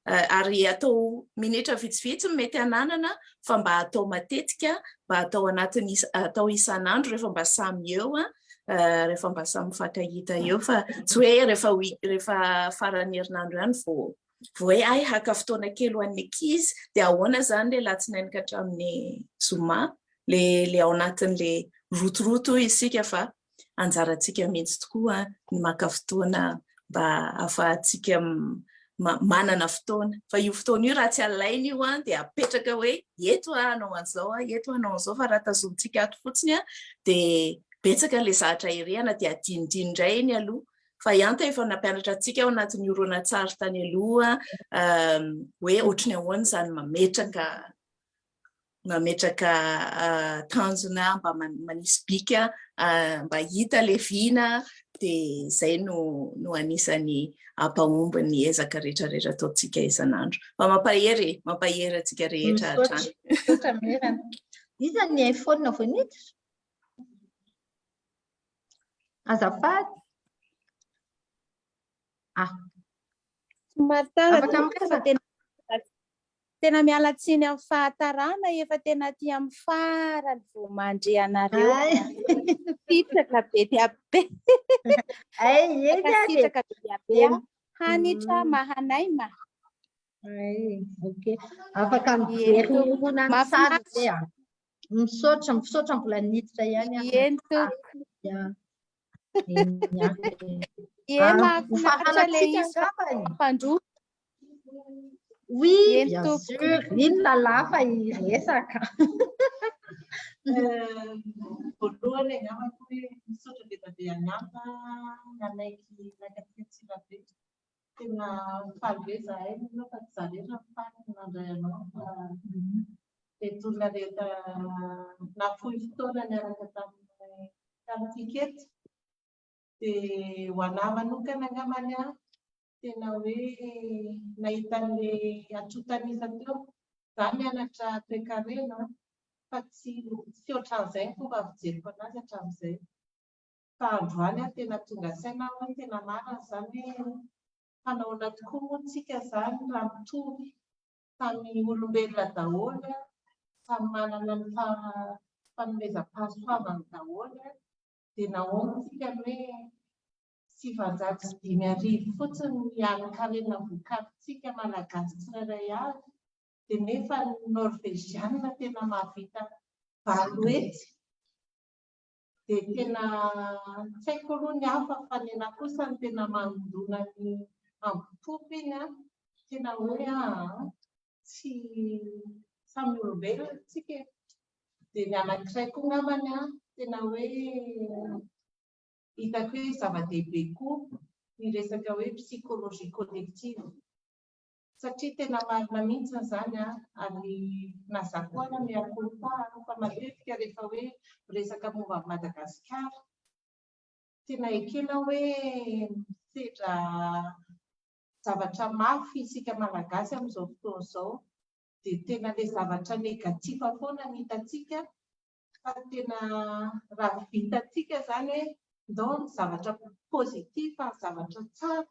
ary atao minitra vitsivitsy mety ananana fa mba atao matetika mba atao isan'andro rehefa mba samy eo rehefa mba samy mifankahita eo fa tsy hoe rehefa farany herinandro ihany vao hoe haka fotoana kely ho an'ny ankizy dia ahoana izany le latsinainy ka hatramin'ny zoma le ao anatin'le rotoroto isika fa anjarantsika mihitsy tokoa ny maka fotoana mba ahafahantsika manana fotoana fa io fotoana io raha tsy alaina io dia apetraka hoe eto anao an'izao eto anao an'izao fa raha tazontsika ato fotsiny dia betsaka le zavatra irehana dia adinodino indray iny aloha fa ihanta efa nampianatra antsika ao anatin'ny horonan-tsary tany aloha hoe ohatry ny ahoana izany mametraka tanjona mba manisy bika mba hita le vina dia izay no anisany ampahomby ny ezaka rehetrarehetra ataontsika isan'andro fa mampahery antsika rehetra hatrany. Izany ny iPhone voaniditra azafady tena miala tsiny amin'ny fahatarana efa tena aty amin'ny farany vao mandre anareo sitraka be dia be sitraka be dia be hanitra mahanay afaka miverina tsara dia misaotra mbola niditra ihany Oui, bien sûr. Inona lafa iresaka. Voalohany angambako hoe misaotra be dia be anapa nanaiky nakatsitsila be. Tena faly be zahay moa fa tsy zaretra faly nandray anao fa dia tolona rehetra nafohy fotoana niaraka tamintsika eto. Dia ho anahy manokana angambany tena hoe nahita an'ilay atsotanisa teo za mianatra toe-karena fa tsy ohatran'izay fomba fijeriko anazy hatramin'izay fa androany tena tonga saina hoe tena marina izany hoe fanahoana tokoa moa tsika izany raha mitovy samy olombelona daholo, samy manana ny fanomezam-pahasoavany daholo, dia nahoantsika hoe 705 fotsiny ny ankarena vokarintsika malagasy tsirairay avy, dia nefa ny norvégiana tena mahavita 8 hetsy. Dia tena tsy haiko aloha ny hafa fa ny anahy kosa ny tena manodona ny ambopompo iny tena hoe tsy samy olombelona tsika. Dia ny anankiray koa ngambany tena hoe hitako hoe zava-dehibe koa ny resaka hoe psychologie collective, satria tena marina mihitsy izany ary na zaho koa miaraka fa matetika rehefa hoe resaka momba Madagasikara tena ekena hoe misedra zavatra mafy isika malagasy amin'izao fotoana izao, dia tena ilay zavatra negativa foana ny hitantsika, fa tena raha vitantsika izany hoe ndao ny zavatra pozitiva, zavatra tsara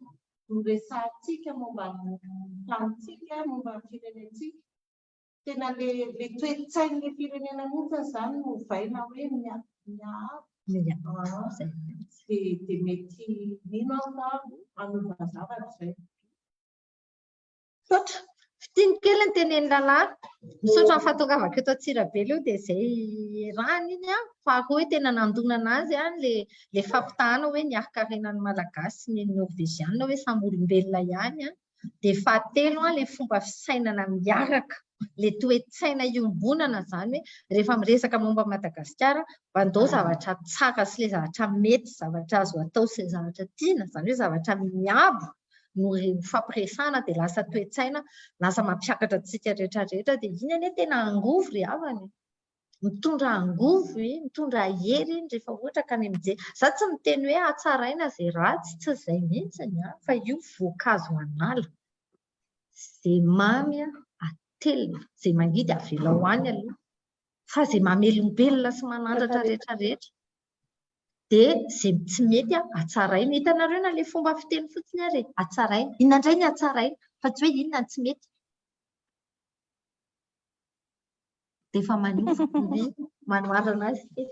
no resahantsika momba ny tanitsika, momba ny firenentsika. Tena le toe-tsain'ilay firenena mihitsy izany no vaina hoe dia mety mino aho hanova zavatra izay. Sotra fitiny kely ny teneny lalahy, misaotra ny fahatongavako eto Antsirabe io dia izay rahany iny fa hoe tena nandonana azy le fampitahana hoe ny arikarenan'ny malagasy ny norvégiana hoe samy olombelona ihany, dia fahatelo le fomba fisainana miaraka, le toe-tsaina iombonana izany hoe rehefa miresaka momba Madagasikara mba ndao zavatra tsara sy le zavatra mety, zavatra azo atao sy le zavatra tiana, izany hoe zavatra miabo no fampiresahana dia lasa toe-tsaina, lasa mampiakatra antsika rehetra dia iny anie tena angovo ry havany, mitondra angovo, mitondra hery rehefa ohatra ka ny mijery. Za tsy miteny hoe hatsaraina izay ratsy, tsy izay mihitsy fa io voankazo anala, izay mamy atelina, izay mangidy avela hoany aloha, fa izay mamelombelona sy manandratra rehetra dia izay tsy mety hatsaraina. Hitanareo na ilay fomba fiteny fotsiny ary hatsaraina, inona indray ny hatsaraina fa tsy hoe inona ny tsy mety. Dia efa manify manoharana azy kely.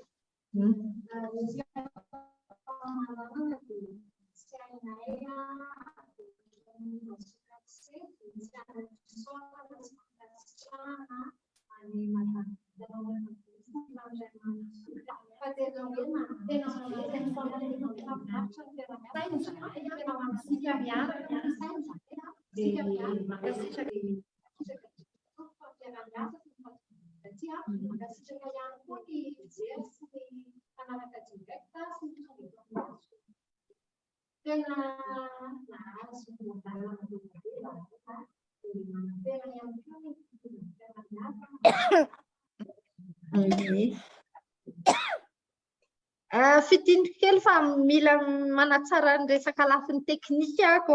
Fitiny kely fa mila manatsara ny resaka lafiny teknika ako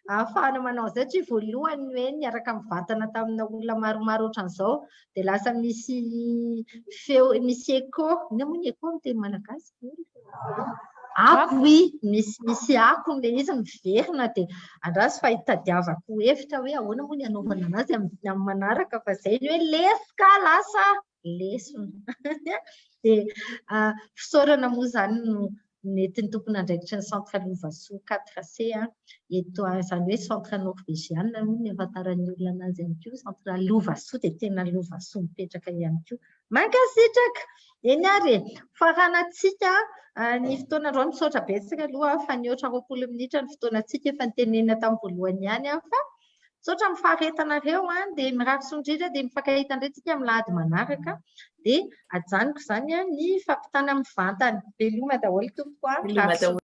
ahafahana manao izay, tsy voalohany hoe niaraka mivantana tamina olona maromaro ohatran'izao dia lasa misy feo, misy écho, ina moa ny écho amin'ny teny malagasy? Ako misy ako ilay izy miverina dia andraso fa hitadiavako hevitra hoe ahoana moa ny anaovana anazy amin'ny manaraka, fa izay ny hoe lesika lasa lesona. Dia fisaorana moa izany no nentin'ny tompony andraikitry ny centre Lovaso 4C eto, izany hoe centre norvégiana moa ny ahafantaran'ny olona anazy ihany koa, centre Lovaso dia tena Lovaso mipetraka ihany koa. Mankasitraka eny ary faranantsika ny fotoanandro misaotra betsaka aloha fa ny 20 minitra ny fotoanantsika efa nitenenina tamin'ny voalohany ihany fa misaotra amin'ny faharetanareo dia mirary sondritra dia mifankahita indray amin'ny lahady manaraka dia ajanoko izany ny fampitana amin'ny vantany. Veloma daholo tompoko.